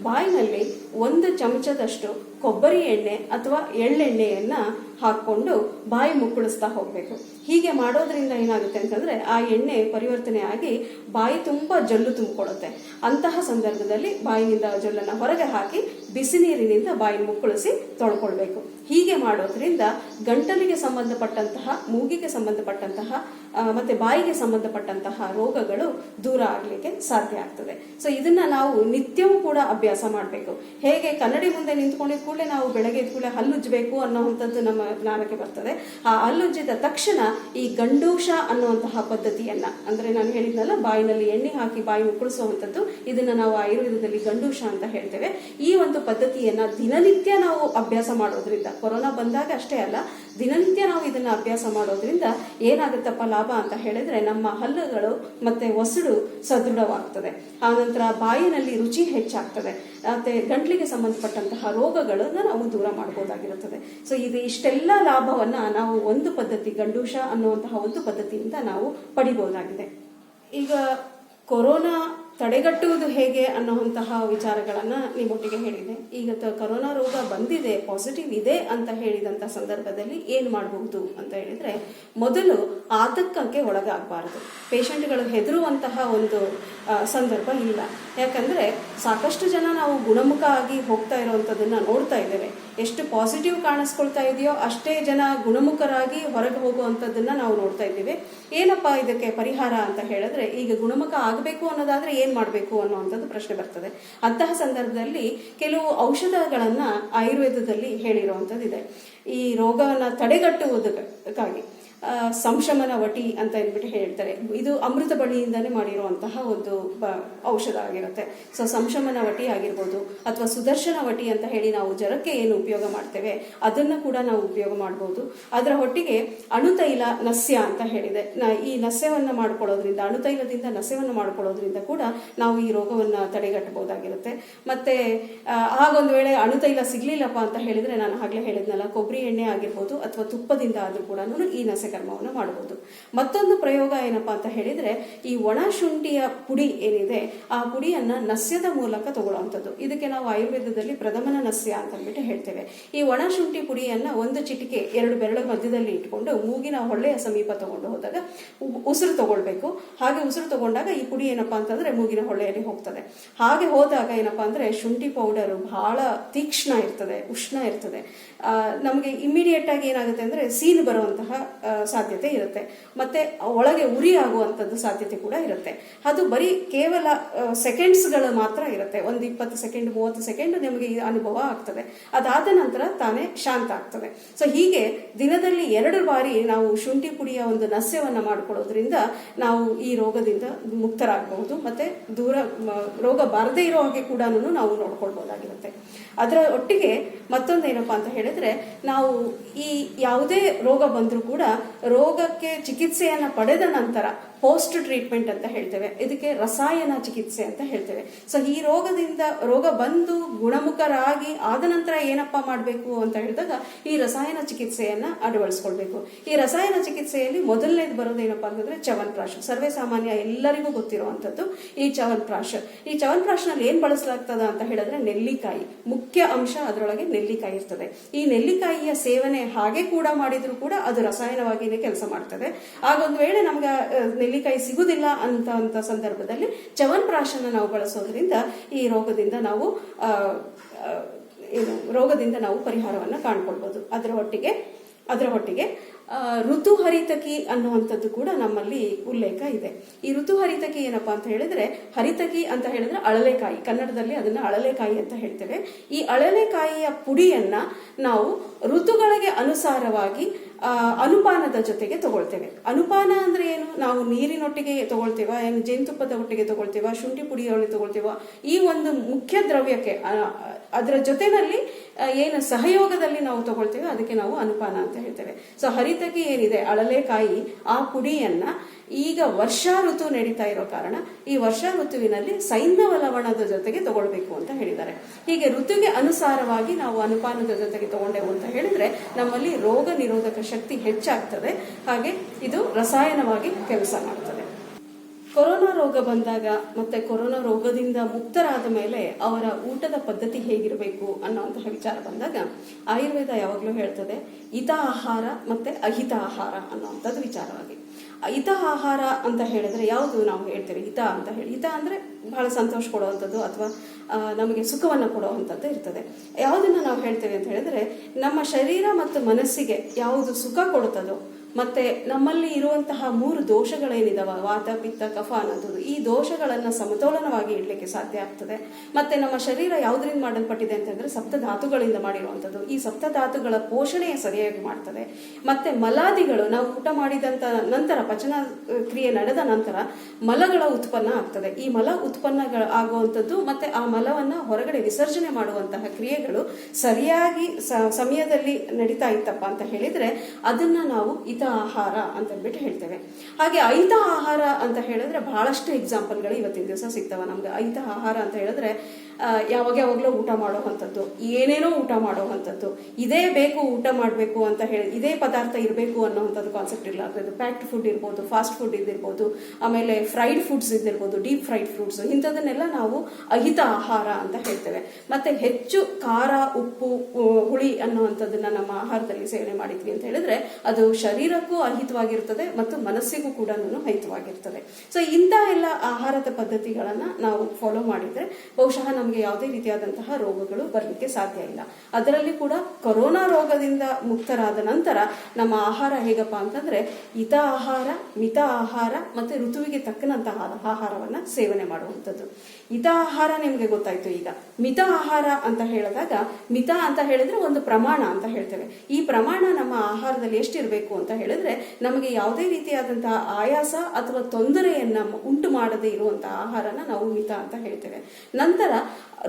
ಬಾಯಿನಲ್ಲಿ 1 ಚಮಚದಷ್ಟು ಕೊಬ್ಬರಿ ಎಣ್ಣೆ ಅಥವಾ ಎಳ್ಳೆಣ್ಣೆಯನ್ನ ಹಾಕೊಂಡು ಬಾಯಿ ಮುಕ್ಕಳಿಸ್ತಾ ಹೋಗ್ಬೇಕು. ಹೀಗೆ ಮಾಡೋದ್ರಿಂದ ಏನಾಗುತ್ತೆ ಅಂತಂದ್ರೆ ಆ ಎಣ್ಣೆ ಪರಿವರ್ತನೆ ಆಗಿ ಬಾಯಿ ತುಂಬಾ ಜೊಲ್ಲು ತುಂಬಿಕೊಳ್ಳುತ್ತೆ. ಅಂತಹ ಸಂದರ್ಭದಲ್ಲಿ ಬಾಯಿನಿಂದ ಜೊಲ್ಲನ್ನ ಹೊರಗೆ ಹಾಕಿ ಬಿಸಿ ನೀರಿನಿಂದ ಬಾಯಿ ಮುಕ್ಕಳಿಸಿ ತೊಳ್ಕೊಳ್ಬೇಕು. ಹೀಗೆ ಮಾಡೋದ್ರಿಂದ ಗಂಟಲಿಗೆ ಸಂಬಂಧಪಟ್ಟಂತಹ, ಮೂಗಿಗೆ ಸಂಬಂಧಪಟ್ಟಂತಹ ಮತ್ತೆ ಬಾಯಿಗೆ ಸಂಬಂಧಪಟ್ಟಂತಹ ರೋಗಗಳು ದೂರ ಆಗ್ಲಿಕ್ಕೆ ಸಾಧ್ಯ ಆಗ್ತದೆ. ಸೊ ಇದನ್ನ ನಾವು ನಿತ್ಯವೂ ಕೂಡ ಅಭ್ಯಾಸ ಮಾಡಬೇಕು. ಹೇಗೆ ಕನ್ನಡಿ ಮುಂದೆ ನಿಂತ್ಕೊಂಡಿದ್ ಕೂಡಲೇ ನಾವು ಬೆಳಗ್ಗೆ ಎದ್ದ ಕೂಡಲೇ ಹಲ್ಲುಜ್ಜಬೇಕು ಅನ್ನುವಂಥದ್ದು ನಮ್ಮ ಜ್ಞಾನಕ್ಕೆ ಬರ್ತದೆ. ಆ ಹಲ್ಲುಜ್ಜಿದ ತಕ್ಷಣ ಈ ಗಂಡೂಷ ಅನ್ನುವಂತಹ ಪದ್ಧತಿಯನ್ನ, ಅಂದ್ರೆ ನಾನು ಹೇಳಿದ್ನಲ್ಲ ಬಾಯಿನಲ್ಲಿ ಎಣ್ಣೆ ಹಾಕಿ ಬಾಯಿ ಮುಕ್ಕಳಿಸುವಂಥದ್ದು, ಇದನ್ನ ನಾವು ಆಯುರ್ವೇದದಲ್ಲಿ ಗಂಡೂಷ ಅಂತ ಹೇಳ್ತೇವೆ. ಈ ಒಂದು ಪದ್ಧತಿಯನ್ನ ದಿನನಿತ್ಯ ನಾವು ಅಭ್ಯಾಸ ಮಾಡೋದ್ರಿಂದ, ಕೊರೋನಾ ಬಂದಾಗ ಅಷ್ಟೇ ಅಲ್ಲ, ದಿನನಿತ್ಯ ನಾವು ಇದನ್ನ ಅಭ್ಯಾಸ ಮಾಡೋದ್ರಿಂದ ಏನಾಗುತ್ತಪ್ಪ ಲಾಭ ಅಂತ ಹೇಳಿದ್ರೆ ನಮ್ಮ ಹಲ್ಲುಗಳು ಮತ್ತೆ ಒಸಡು ಸದೃಢವಾಗ್ತದೆ. ಆನಂತರ ಬಾಯಿನಲ್ಲಿ ರುಚಿ ಹೆಚ್ಚಾಗ್ತದೆ. ಮತ್ತೆ ಗಂಟ್ಲಿಗೆ ಸಂಬಂಧಪಟ್ಟಂತಹ ರೋಗಗಳನ್ನ ನಾವು ದೂರ ಮಾಡಬಹುದಾಗಿರುತ್ತದೆ. ಸೊ ಇದು ಇಷ್ಟೆಲ್ಲ ಲಾಭವನ್ನ ನಾವು ಒಂದು ಪದ್ಧತಿ, ಗಂಡೂಷ ಅನ್ನುವಂತಹ ಒಂದು ಪದ್ಧತಿಯಿಂದ ನಾವು ಪಡಿಬಹುದಾಗಿದೆ. ಈಗ ಕೊರೋನಾ ತಡೆಗಟ್ಟುವುದು ಹೇಗೆ ಅನ್ನುವಂತಹ ವಿಚಾರಗಳನ್ನ ನಿಮ್ಮೊಟ್ಟಿಗೆ ಹೇಳಿದೆ. ಈಗ ಕೊರೋನಾ ರೋಗ ಬಂದಿದೆ, ಪಾಸಿಟಿವ್ ಇದೆ ಅಂತ ಹೇಳಿದಂತ ಸಂದರ್ಭದಲ್ಲಿ ಏನ್ ಮಾಡಬಹುದು ಅಂತ ಹೇಳಿದ್ರೆ, ಮೊದಲು ಆತಂಕಕ್ಕೆ ಒಳಗಾಗಬಾರದು. ಪೇಷಂಟ್ಗಳು ಹೆದರುವಂತಹ ಒಂದು ಸಂದರ್ಭ ಇಲ್ಲ. ಯಾಕಂದ್ರೆ ಸಾಕಷ್ಟು ಜನ ನಾವು ಗುಣಮುಖ ಆಗಿ ಹೋಗ್ತಾ ಇರುವಂತದನ್ನ ನೋಡ್ತಾ ಇದ್ದೇವೆ. ಎಷ್ಟು ಪಾಸಿಟಿವ್ ಕಾಣಿಸ್ಕೊಳ್ತಾ ಇದೆಯೋ ಅಷ್ಟೇ ಜನ ಗುಣಮುಖರಾಗಿ ಹೊರಗೆ ಹೋಗುವಂತದನ್ನ ನಾವು ನೋಡ್ತಾ ಇದ್ದೀವಿ. ಏನಪ್ಪಾ ಇದಕ್ಕೆ ಪರಿಹಾರ ಅಂತ ಹೇಳಿದ್ರೆ, ಈಗ ಗುಣಮುಖ ಆಗಬೇಕು ಅನ್ನೋದಾದ್ರೆ ಏನ್ ಮಾಡಬೇಕು ಅನ್ನುವಂಥದ್ದು ಪ್ರಶ್ನೆ ಬರ್ತದೆ. ಅಂತಹ ಸಂದರ್ಭದಲ್ಲಿ ಕೆಲವು ಔಷಧಗಳನ್ನ ಆಯುರ್ವೇದದಲ್ಲಿ ಹೇಳಿರುವಂತದ್ದಿದೆ. ಈ ರೋಗವನ್ನ ತಡೆಗಟ್ಟುವುದಕ್ಕಾಗಿ ಸಂಶಮನ ವಟಿ ಅಂತ ಅಂದ್ಬಿಟ್ಟು ಹೇಳ್ತಾರೆ. ಇದು ಅಮೃತ ಬಳ್ಳಿಯಿಂದಾನೇ ಮಾಡಿರುವಂತಹ ಒಂದು ಔಷಧ ಆಗಿರುತ್ತೆ. ಸೊ ಸಂಶಮನ ವಟಿ ಆಗಿರ್ಬೋದು ಅಥವಾ ಸುದರ್ಶನ ವಟಿ ಅಂತ ಹೇಳಿ ನಾವು ಜ್ವರಕ್ಕೆ ಏನು ಉಪಯೋಗ ಮಾಡ್ತೇವೆ ಅದನ್ನ ಕೂಡ ನಾವು ಉಪಯೋಗ ಮಾಡಬಹುದು. ಅದರ ಒಟ್ಟಿಗೆ ಅಣುತೈಲ ನಸ್ಯ ಅಂತ ಹೇಳಿದೆ. ಈ ನಸ್ಯವನ್ನ ಮಾಡ್ಕೊಳ್ಳೋದ್ರಿಂದ, ಅಣುತೈಲದಿಂದ ನಸ್ಯವನ್ನ ಮಾಡ್ಕೊಳ್ಳೋದ್ರಿಂದ ಕೂಡ ನಾವು ಈ ರೋಗವನ್ನ ತಡೆಗಟ್ಟಬಹುದಾಗಿರುತ್ತೆ. ಮತ್ತೆ ಹಾಗೊಂದು ವೇಳೆ ಅಣುತೈಲ ಸಿಗ್ಲಿಲ್ಲಪ್ಪ ಅಂತ ಹೇಳಿದ್ರೆ, ನಾನು ಆಗ್ಲೇ ಹೇಳಿದ್ನಲ್ಲ, ಕೊಬ್ಬರಿ ಎಣ್ಣೆ ಆಗಿರ್ಬೋದು ಅಥವಾ ತುಪ್ಪದಿಂದ ಆದ್ರೂ ಕೂಡ ಈ ನಸೆ ಕರ್ಮವನ್ನು ಮಾಡಬಹುದು. ಮತ್ತೊಂದು ಪ್ರಯೋಗ ಏನಪ್ಪಾ ಅಂತ ಹೇಳಿದ್ರೆ, ಈ ಒಣ ಶುಂಠಿಯ ಪುಡಿ ಏನಿದೆ ಆ ಪುಡಿಯನ್ನ ನಸ್ಯದ ಮೂಲಕ ತಗೊಳ್ಳುವಂಥದ್ದು. ಇದಕ್ಕೆ ನಾವು ಆಯುರ್ವೇದದಲ್ಲಿ ಪ್ರಥಮನ ನಸ್ಯ ಅಂತ ಅಂದ್ಬಿಟ್ಟು ಹೇಳ್ತೇವೆ. ಈ ಒಣ ಶುಂಠಿ ಪುಡಿಯನ್ನ 1 ಚಿಟಿಕೆ 2 ಬೆರಳ ಮಧ್ಯದಲ್ಲಿ ಇಟ್ಕೊಂಡು ಮೂಗಿನ ಹೊಳ್ಳೆಯ ಸಮೀಪ ತಗೊಂಡು ಹೋದಾಗ ಉಸಿರು ತಗೊಳ್ಬೇಕು. ಹಾಗೆ ಉಸಿರು ತಗೊಂಡಾಗ ಈ ಪುಡಿ ಏನಪ್ಪಾ ಅಂತಂದ್ರೆ ಮೂಗಿನ ಹೊಳ್ಳೆಯಲ್ಲಿ ಹೋಗ್ತದೆ. ಹಾಗೆ ಹೋದಾಗ ಏನಪ್ಪಾ ಅಂದ್ರೆ ಶುಂಠಿ ಪೌಡರ್ ಬಹಳ ತೀಕ್ಷ್ಣ ಇರ್ತದೆ, ಉಷ್ಣ ಇರ್ತದೆ. ನಮಗೆ ಇಮಿಡಿಯೇಟ್ ಆಗಿ ಏನಾಗುತ್ತೆ ಅಂದ್ರೆ ಸೀನು ಬರುವಂತಹ ಸಾಧ್ಯತೆ ಇರುತ್ತೆ. ಮತ್ತೆ ಒಳಗೆ ಉರಿ ಆಗುವಂತದ್ದು ಸಾಧ್ಯತೆ ಕೂಡ ಇರುತ್ತೆ. ಅದು ಬರೀ ಕೇವಲ ಸೆಕೆಂಡ್ಸ್ಗಳು ಮಾತ್ರ ಇರುತ್ತೆ. ಒಂದು 20 ಸೆಕೆಂಡ್ 30 ಸೆಕೆಂಡ್ ನಮಗೆ ಈ ಅನುಭವ ಆಗ್ತದೆ. ಅದಾದ ನಂತರ ತಾನೇ ಶಾಂತ ಆಗ್ತದೆ. ಸೊ ಹೀಗೆ ದಿನದಲ್ಲಿ 2 ಬಾರಿ ನಾವು ಶುಂಠಿ ಪುಡಿಯ ಒಂದು ನಸ್ಯವನ್ನ ಮಾಡ್ಕೊಳ್ಳೋದ್ರಿಂದ ನಾವು ಈ ರೋಗದಿಂದ ಮುಕ್ತರಾಗಬಹುದು. ಮತ್ತೆ ರೋಗ ಬಾರದೇ ಇರೋ ಹಾಗೆ ಕೂಡ ನಾವು ನೋಡ್ಕೊಳ್ಬಹುದಾಗಿರುತ್ತೆ. ಅದರ ಒಟ್ಟಿಗೆ ಮತ್ತೊಂದೇನಪ್ಪಾ ಅಂತ ಹೇಳಿದ್ರೆ, ನಾವು ಈ ಯಾವುದೇ ರೋಗ ಬಂದ್ರೂ ಕೂಡ ರೋಗಕ್ಕೆ ಚಿಕಿತ್ಸೆಯನ್ನ ಪಡೆದ ನಂತರ ಪೋಸ್ಟ್ ಟ್ರೀಟ್ಮೆಂಟ್ ಅಂತ ಹೇಳ್ತೇವೆ. ಇದಕ್ಕೆ ರಸಾಯನ ಚಿಕಿತ್ಸೆ ಅಂತ ಹೇಳ್ತೇವೆ. ಸೊ ಈ ರೋಗ ಬಂದು ಗುಣಮುಖರಾಗಿ ಆದ ನಂತರ ಏನಪ್ಪಾ ಮಾಡಬೇಕು ಅಂತ ಹೇಳಿದಾಗ ಈ ರಸಾಯನ ಚಿಕಿತ್ಸೆಯನ್ನ ಅಳವಡಿಸ್ಕೊಳ್ಬೇಕು. ಈ ರಸಾಯನ ಚಿಕಿತ್ಸೆಯಲ್ಲಿ ಮೊದಲನೇದು ಬರೋದೇನಪ್ಪಾ ಅಂತಂದ್ರೆ ಚ್ಯವನ್ಪ್ರಾಶ್. ಸರ್ವೇ ಸಾಮಾನ್ಯ ಎಲ್ಲರಿಗೂ ಗೊತ್ತಿರುವಂತದ್ದು ಈ ಚ್ಯವನ್ಪ್ರಾಶ್. ಈ ಚ್ಯವನ್ಪ್ರಾಶ್ನಲ್ಲಿ ಏನ್ ಬಳಸಲಾಗ್ತದ ಅಂತ ಹೇಳಿದ್ರೆ ನೆಲ್ಲಿಕಾಯಿ ಮುಖ್ಯ ಅಂಶ. ಅದರೊಳಗೆ ನೆಲ್ಲಿಕಾಯಿ ಇರ್ತದೆ. ಈ ನೆಲ್ಲಿಕಾಯಿಯ ಸೇವನೆ ಹಾಗೆ ಕೂಡ ಮಾಡಿದ್ರು ಕೂಡ ಅದು ರಸಾಯನವಾಗಿಯೇ ಕೆಲಸ ಮಾಡ್ತದೆ. ಆಗೊಂದು ವೇಳೆ ನಮ್ಗೆ ನೆಲ್ಲಿಕಾಯಿ ಸಿಗುದಿಲ್ಲ ಅಂತ ಸಂದರ್ಭದಲ್ಲಿ ಚ್ಯವನ್ಪ್ರಾಶನ್ನ ನಾವು ಬಳಸೋದ್ರಿಂದ ಈ ರೋಗದಿಂದ ನಾವು ಪರಿಹಾರವನ್ನ ಕಾಣ್ಕೊಳ್ಬಹುದು. ಅದರ ಒಟ್ಟಿಗೆ ಋತುಹರಿತಕಿ ಅನ್ನುವಂಥದ್ದು ಕೂಡ ನಮ್ಮಲ್ಲಿ ಉಲ್ಲೇಖ ಇದೆ. ಈ ಋತುಹರಿತಕಿ ಏನಪ್ಪಾ ಅಂತ ಹೇಳಿದ್ರೆ, ಹರಿತಕಿ ಅಂತ ಹೇಳಿದ್ರೆ ಅಳಲೆಕಾಯಿ, ಕನ್ನಡದಲ್ಲಿ ಅದನ್ನ ಅಳಲೆಕಾಯಿ ಅಂತ ಹೇಳ್ತೇವೆ. ಈ ಅಳಲೆಕಾಯಿಯ ಪುಡಿಯನ್ನ ನಾವು ಋತುಗಳಿಗೆ ಅನುಸಾರವಾಗಿ ಅನುಪಾನದ ಜೊತೆಗೆ ತಗೊಳ್ತೇವೆ. ಅನುಪಾನ ಅಂದ್ರೆ ಏನು? ನಾವು ನೀರಿನೊಟ್ಟಿಗೆ ತಗೊಳ್ತೇವ, ಏನು ಜೇನುತುಪ್ಪದ ಒಟ್ಟಿಗೆ ತಗೊಳ್ತೇವ, ಶುಂಠಿ ಪುಡಿಯೊಳಗೆ ತಗೊಳ್ತೇವ. ಈ ಒಂದು ಮುಖ್ಯ ದ್ರವ್ಯಕ್ಕೆ ಅದರ ಜೊತೆನಲ್ಲಿ ಏನು ಸಹಯೋಗದಲ್ಲಿ ನಾವು ತಗೊಳ್ತೇವೆ ಅದಕ್ಕೆ ನಾವು ಅನುಪಾನ ಅಂತ ಹೇಳ್ತೇವೆ. ಸೊ ಹರಿತಕಿ ಏನಿದೆ ಅಳಲೆಕಾಯಿ, ಆ ಪುಡಿಯನ್ನ ಈಗ ವರ್ಷಾ ಋತು ನಡೀತಾ ಇರೋ ಕಾರಣ ಈ ವರ್ಷಾ ಋತುವಿನಲ್ಲಿ ಸೈಂಧವ ಲವಣದ ಜೊತೆಗೆ ತಗೊಳ್ಬೇಕು ಅಂತ ಹೇಳಿದ್ದಾರೆ. ಹೀಗೆ ಋತುಗೆ ಅನುಸಾರವಾಗಿ ನಾವು ಅನುಪಾನದ ಜೊತೆಗೆ ತಗೊಂಡೆವು ಅಂತ ಹೇಳಿದ್ರೆ ನಮ್ಮಲ್ಲಿ ರೋಗ ನಿರೋಧಕ ಶಕ್ತಿ ಹೆಚ್ಚಾಗ್ತದೆ. ಹಾಗೆ ಇದು ರಸಾಯನವಾಗಿ ಕೆಲಸ ಮಾಡ್ತದೆ. ಕೊರೋನಾ ರೋಗ ಬಂದಾಗ ಮತ್ತೆ ಕೊರೋನಾ ರೋಗದಿಂದ ಮುಕ್ತರಾದ ಮೇಲೆ ಅವರ ಊಟದ ಪದ್ಧತಿ ಹೇಗಿರಬೇಕು ಅನ್ನುವಂತಹ ವಿಚಾರ ಬಂದಾಗ ಆಯುರ್ವೇದ ಯಾವಾಗಲೂ ಹೇಳ್ತದೆ ಹಿತ ಆಹಾರ ಮತ್ತೆ ಅಹಿತ ಆಹಾರ ಅನ್ನುವಂಥದ್ದು ವಿಚಾರವಾಗಿ. ಹಿತ ಆಹಾರ ಅಂತ ಹೇಳಿದ್ರೆ ಯಾವುದು ನಾವು ಹೇಳ್ತೇವೆ ಹಿತ ಅಂತ ಹೇಳಿ? ಹಿತ ಅಂದ್ರೆ ಬಹಳ ಸಂತೋಷ ಕೊಡುವಂಥದ್ದು ಅಥವಾ ನಮಗೆ ಸುಖವನ್ನು ಕೊಡುವಂಥದ್ದು ಇರ್ತದೆ. ಯಾವುದನ್ನ ನಾವು ಹೇಳ್ತೇವೆ ಅಂತ ಹೇಳಿದ್ರೆ ನಮ್ಮ ಶರೀರ ಮತ್ತು ಮನಸ್ಸಿಗೆ ಯಾವುದು ಸುಖ ಕೊಡುತ್ತದೋ ಮತ್ತೆ ನಮ್ಮಲ್ಲಿ ಇರುವಂತಹ 3 ದೋಷಗಳೇನಿದಾವ, ವಾತ ಪಿತ್ತ ಕಫ ಅನ್ನೋದು, ಈ ದೋಷಗಳನ್ನ ಸಮತೋಲನವಾಗಿ ಇಡ್ಲಿಕ್ಕೆ ಸಾಧ್ಯ ಆಗ್ತದೆ. ಮತ್ತೆ ನಮ್ಮ ಶರೀರ ಯಾವುದರಿಂದ ಮಾಡಲ್ಪಟ್ಟಿದೆ ಅಂತಂದ್ರೆ ಸಪ್ತಧಾತುಗಳಿಂದ ಮಾಡಿರುವಂಥದ್ದು. ಈ ಸಪ್ತಧಾತುಗಳ ಪೋಷಣೆ ಸರಿಯಾಗಿ ಮಾಡ್ತದೆ. ಮತ್ತೆ ಮಲಾದಿಗಳು ನಾವು ಊಟ ಮಾಡಿದಂತ ನಂತರ ಪಚನ ಕ್ರಿಯೆ ನಡೆದ ನಂತರ ಮಲಗಳ ಉತ್ಪನ್ನ ಆಗ್ತದೆ. ಈ ಮಲ ಉತ್ಪನ್ನ ಆಗುವಂಥದ್ದು ಮತ್ತೆ ಆ ಮಲವನ್ನ ಹೊರಗಡೆ ವಿಸರ್ಜನೆ ಮಾಡುವಂತಹ ಕ್ರಿಯೆಗಳು ಸರಿಯಾಗಿ ಸಮಯದಲ್ಲಿ ನಡೀತಾ ಇತ್ತಪ್ಪ ಅಂತ ಹೇಳಿದ್ರೆ ಅದನ್ನ ನಾವು ಆಹಾರ ಅಂತ ಹೇಳ್ಬಿಟ್ಟು ಹೇಳ್ತೇವೆ. ಹಾಗೆ ಅಹಿತ ಆಹಾರ ಅಂತ ಹೇಳಿದ್ರೆ ಬಹಳಷ್ಟು ಎಕ್ಸಾಂಪಲ್ಗಳು ಇವತ್ತಿನ ದಿವಸ ಸಿಗ್ತವ ನಮ್ಗೆ. ಅಹಿತ ಆಹಾರ ಅಂತ ಹೇಳಿದ್ರೆ ಯಾವಾಗಲೂ ಊಟ ಮಾಡುವಂಥದ್ದು, ಏನೇನೋ ಊಟ ಮಾಡುವಂಥದ್ದು, ಇದೇ ಬೇಕು ಊಟ ಮಾಡಬೇಕು ಅಂತ ಹೇಳಿ ಇದೇ ಪದಾರ್ಥ ಇರಬೇಕು ಅನ್ನೋವಂಥದ್ದು ಕಾನ್ಸೆಪ್ಟ್ ಇಲ್ಲ. ಅದು ಪ್ಯಾಕ್ಡ್ ಫುಡ್ ಇರ್ಬೋದು, ಫಾಸ್ಟ್ ಫುಡ್ ಇದಿರ್ಬೋದು, ಆಮೇಲೆ ಫ್ರೈಡ್ ಫುಡ್ಸ್ ಇದಿರ್ಬೋದು, ಡೀಪ್ ಫ್ರೈಡ್ ಫುಡ್ಸ್, ಇಂಥದನ್ನೆಲ್ಲ ನಾವು ಅಹಿತ ಆಹಾರ ಅಂತ ಹೇಳ್ತೇವೆ. ಮತ್ತೆ ಹೆಚ್ಚು ಖಾರ, ಉಪ್ಪು, ಹುಳಿ ಅನ್ನುವಂಥದ್ದನ್ನ ನಮ್ಮ ಆಹಾರದಲ್ಲಿ ಸೇವನೆ ಮಾಡಿದ್ವಿ ಅಂತ ಹೇಳಿದ್ರೆ ಅದು ಶರೀರಕ್ಕೂ ಅಹಿತವಾಗಿರ್ತದೆ ಮತ್ತು ಮನಸ್ಸಿಗೂ ಕೂಡ ಅಹಿತವಾಗಿರ್ತದೆ. ಸೊ ಇಂಥ ಎಲ್ಲ ಆಹಾರದ ಪದ್ಧತಿಗಳನ್ನ ನಾವು ಫಾಲೋ ಮಾಡಿದ್ರೆ ಬಹುಶಃ ನಮಗೆ ಯಾವುದೇ ರೀತಿಯಾದಂತಹ ರೋಗಗಳು ಬರಲಿಕ್ಕೆ ಸಾಧ್ಯ ಇಲ್ಲ. ಅದರಲ್ಲಿ ಕೂಡ ಕೊರೋನಾ ರೋಗದಿಂದ ಮುಕ್ತರಾದ ನಂತರ ನಮ್ಮ ಆಹಾರ ಹೇಗಪ್ಪ ಅಂತಂದ್ರೆ ಹಿತ ಆಹಾರ, ಮಿತ ಆಹಾರ ಮತ್ತೆ ಋತುವಿಗೆ ತಕ್ಕನಂತಹ ಆಹಾರವನ್ನ ಸೇವನೆ ಮಾಡುವಂಥದ್ದು. ಹಿತ ಆಹಾರ ನಿಮ್ಗೆ ಗೊತ್ತಾಯ್ತು. ಈಗ ಮಿತ ಆಹಾರ ಅಂತ ಹೇಳಿದಾಗ ಮಿತ ಅಂತ ಹೇಳಿದ್ರೆ ಒಂದು ಪ್ರಮಾಣ ಅಂತ ಹೇಳ್ತೇವೆ. ಈ ಪ್ರಮಾಣ ನಮ್ಮ ಆಹಾರದಲ್ಲಿ ಎಷ್ಟಿರಬೇಕು ಅಂತ ಹೇಳಿದ್ರೆ ನಮಗೆ ಯಾವುದೇ ರೀತಿಯಾದಂತಹ ಆಯಾಸ ಅಥವಾ ತೊಂದರೆಯನ್ನ ಉಂಟು ಮಾಡದೇ ಇರುವಂತಹ ಆಹಾರನ ನಾವು ಮಿತ ಅಂತ ಹೇಳ್ತೇವೆ. ನಂತರ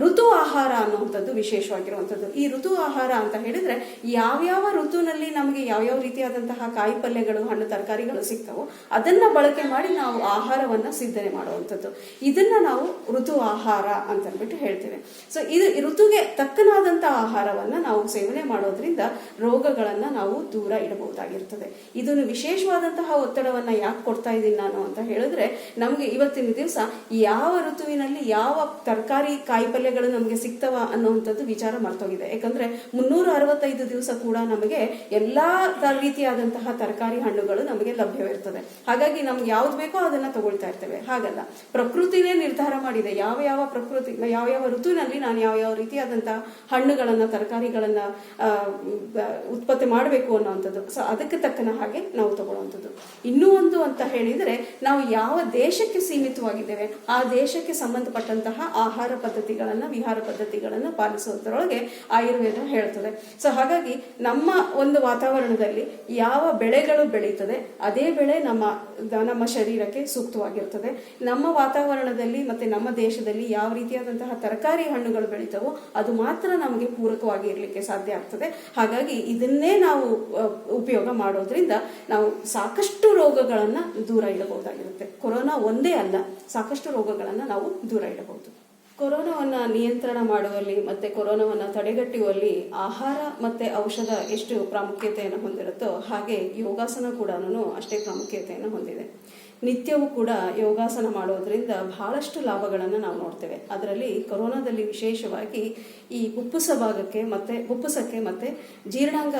ಋತು ಆಹಾರ ಅನ್ನುವಂಥದ್ದು ವಿಶೇಷವಾಗಿರುವಂಥದ್ದು. ಈ ಋತು ಆಹಾರ ಅಂತ ಹೇಳಿದ್ರೆ ಯಾವ್ಯಾವ ಋತುನಲ್ಲಿ ನಮಗೆ ಯಾವ್ಯಾವ ರೀತಿಯಾದಂತಹ ಕಾಯಿ ಪಲ್ಯಗಳು, ಹಣ್ಣು ತರಕಾರಿಗಳು ಸಿಗ್ತವೋ ಅದನ್ನ ಬಳಕೆ ಮಾಡಿ ನಾವು ಆಹಾರವನ್ನ ಸಿದ್ಧನೆ ಮಾಡುವಂಥದ್ದು. ಇದನ್ನ ನಾವು ಋತು ಆಹಾರ ಅಂತ ಅಂದ್ಬಿಟ್ಟು ಹೇಳ್ತೇವೆ. ಸೊ ಇದು ಋತುಗೆ ತಕ್ಕನಾದಂತಹ ಆಹಾರವನ್ನ ನಾವು ಸೇವನೆ ಮಾಡೋದ್ರಿಂದ ರೋಗಗಳನ್ನ ನಾವು ದೂರ ಇಡಬಹುದಾಗಿರ್ತದೆ. ಇದನ್ನು ವಿಶೇಷವಾದಂತಹ ಒತ್ತಡವನ್ನ ಯಾಕೆ ಕೊಡ್ತಾ ಇದ್ದೀನಿ ನಾನು ಅಂತ ಹೇಳಿದ್ರೆ ನಮ್ಗೆ ಇವತ್ತಿನ ದಿವಸ ಯಾವ ಋತುವಿನಲ್ಲಿ ಯಾವ ತರಕಾರಿ ಕಾಯಿ ಪಲ್ಯಗಳು ನಮಗೆ ಸಿಗ್ತವ ಅನ್ನುವಂಥದ್ದು ವಿಚಾರ ಮರ್ತೋಗಿದೆ. ಯಾಕಂದ್ರೆ 365 ದಿವಸ ಕೂಡ ನಮಗೆ ಎಲ್ಲಾ ರೀತಿಯಾದಂತಹ ತರಕಾರಿ ಹಣ್ಣುಗಳು ನಮಗೆ ಲಭ್ಯವಿರ್ತದೆ. ಹಾಗಾಗಿ ನಮ್ಗೆ ಯಾವ್ದು ಬೇಕೋ ಅದನ್ನ ತಗೊಳ್ತಾ ಇರ್ತೇವೆ. ಹಾಗಲ್ಲ, ಪ್ರಕೃತಿನೇ ನಿರ್ಧಾರ ಮಾಡಿದೆ ಯಾವ ಋತುವಿನಲ್ಲಿ ನಾನು ಯಾವ ರೀತಿಯಾದಂತಹ ಹಣ್ಣುಗಳನ್ನ ತರಕಾರಿಗಳನ್ನ ಉತ್ಪತ್ತಿ ಮಾಡಬೇಕು ಅನ್ನೋವಂಥದ್ದು. ಸೊ ಅದಕ್ಕೆ ತಕ್ಕನ ಹಾಗೆ ನಾವು ತಗೊಳ್ಳುವಂಥದ್ದು. ಇನ್ನೂ ಒಂದು ಅಂತ ಹೇಳಿದ್ರೆ ನಾವು ಯಾವ ದೇಶಕ್ಕೆ ಸೀಮಿತವಾಗಿದ್ದೇವೆ ಆ ದೇಶಕ್ಕೆ ಸಂಬಂಧಪಟ್ಟಂತಹ ಆಹಾರ ಪದ್ಧತಿಗಳನ್ನ, ವಿಹಾರ ಪದ್ಧತಿಗಳನ್ನ ಪಾಲಿಸುವುದರೊಳಗೆ ಆಯುರ್ವೇದ ಹೇಳ್ತದೆ. ಸೊ ಹಾಗಾಗಿ ನಮ್ಮ ಒಂದು ವಾತಾವರಣದಲ್ಲಿ ಯಾವ ಬೆಳೆಗಳು ಬೆಳೀತದೆ ಅದೇ ಬೆಳೆ ನಮ್ಮ ಶರೀರಕ್ಕೆ ಸೂಕ್ತವಾಗಿರ್ತದೆ. ನಮ್ಮ ವಾತಾವರಣದಲ್ಲಿ ಮತ್ತೆ ನಮ್ಮ ದೇಶದಲ್ಲಿ ಯಾವ ರೀತಿಯಾದಂತಹ ತರಕಾರಿ ಹಣ್ಣುಗಳು ಬೆಳೀತವೋ ಅದು ಮಾತ್ರ ನಮಗೆ ಪೂರಕವಾಗಿ ಇರಲಿಕ್ಕೆ ಸಾಧ್ಯ ಆಗ್ತದೆ. ಹಾಗಾಗಿ ಇದನ್ನೇ ನಾವು ಉಪಯೋಗ ಮಾಡೋದ್ರಿಂದ ನಾವು ಸಾಕಷ್ಟು ರೋಗಗಳನ್ನ ದೂರ ಇಡಬಹುದಾಗಿರುತ್ತೆ. ಕೊರೋನಾ ಒಂದೇ ಅಲ್ಲ, ಸಾಕಷ್ಟು ರೋಗಗಳನ್ನ ನಾವು ದೂರ ಇಡಬಹುದು. ಕೊರೋನಾವನ್ನ ನಿಯಂತ್ರಣ ಮಾಡುವಲ್ಲಿ ಮತ್ತೆ ಕೊರೋನಾವನ್ನ ತಡೆಗಟ್ಟುವಲ್ಲಿ ಆಹಾರ ಮತ್ತೆ ಔಷಧ ಎಷ್ಟು ಪ್ರಾಮುಖ್ಯತೆಯನ್ನು ಹೊಂದಿರುತ್ತೋ ಹಾಗೆ ಯೋಗಾಸನ ಕೂಡ ಅಷ್ಟೇ ಪ್ರಾಮುಖ್ಯತೆಯನ್ನು ಹೊಂದಿದೆ. ನಿತ್ಯವೂ ಕೂಡ ಯೋಗಾಸನ ಮಾಡೋದ್ರಿಂದ ಬಹಳಷ್ಟು ಲಾಭಗಳನ್ನು ನಾವು ನೋಡ್ತೇವೆ. ಅದರಲ್ಲಿ ಕೊರೋನಾದಲ್ಲಿ ವಿಶೇಷವಾಗಿ ಈ ಪುಪ್ಪುಸಕ್ಕೆ ಮತ್ತೆ ಜೀರ್ಣಾಂಗ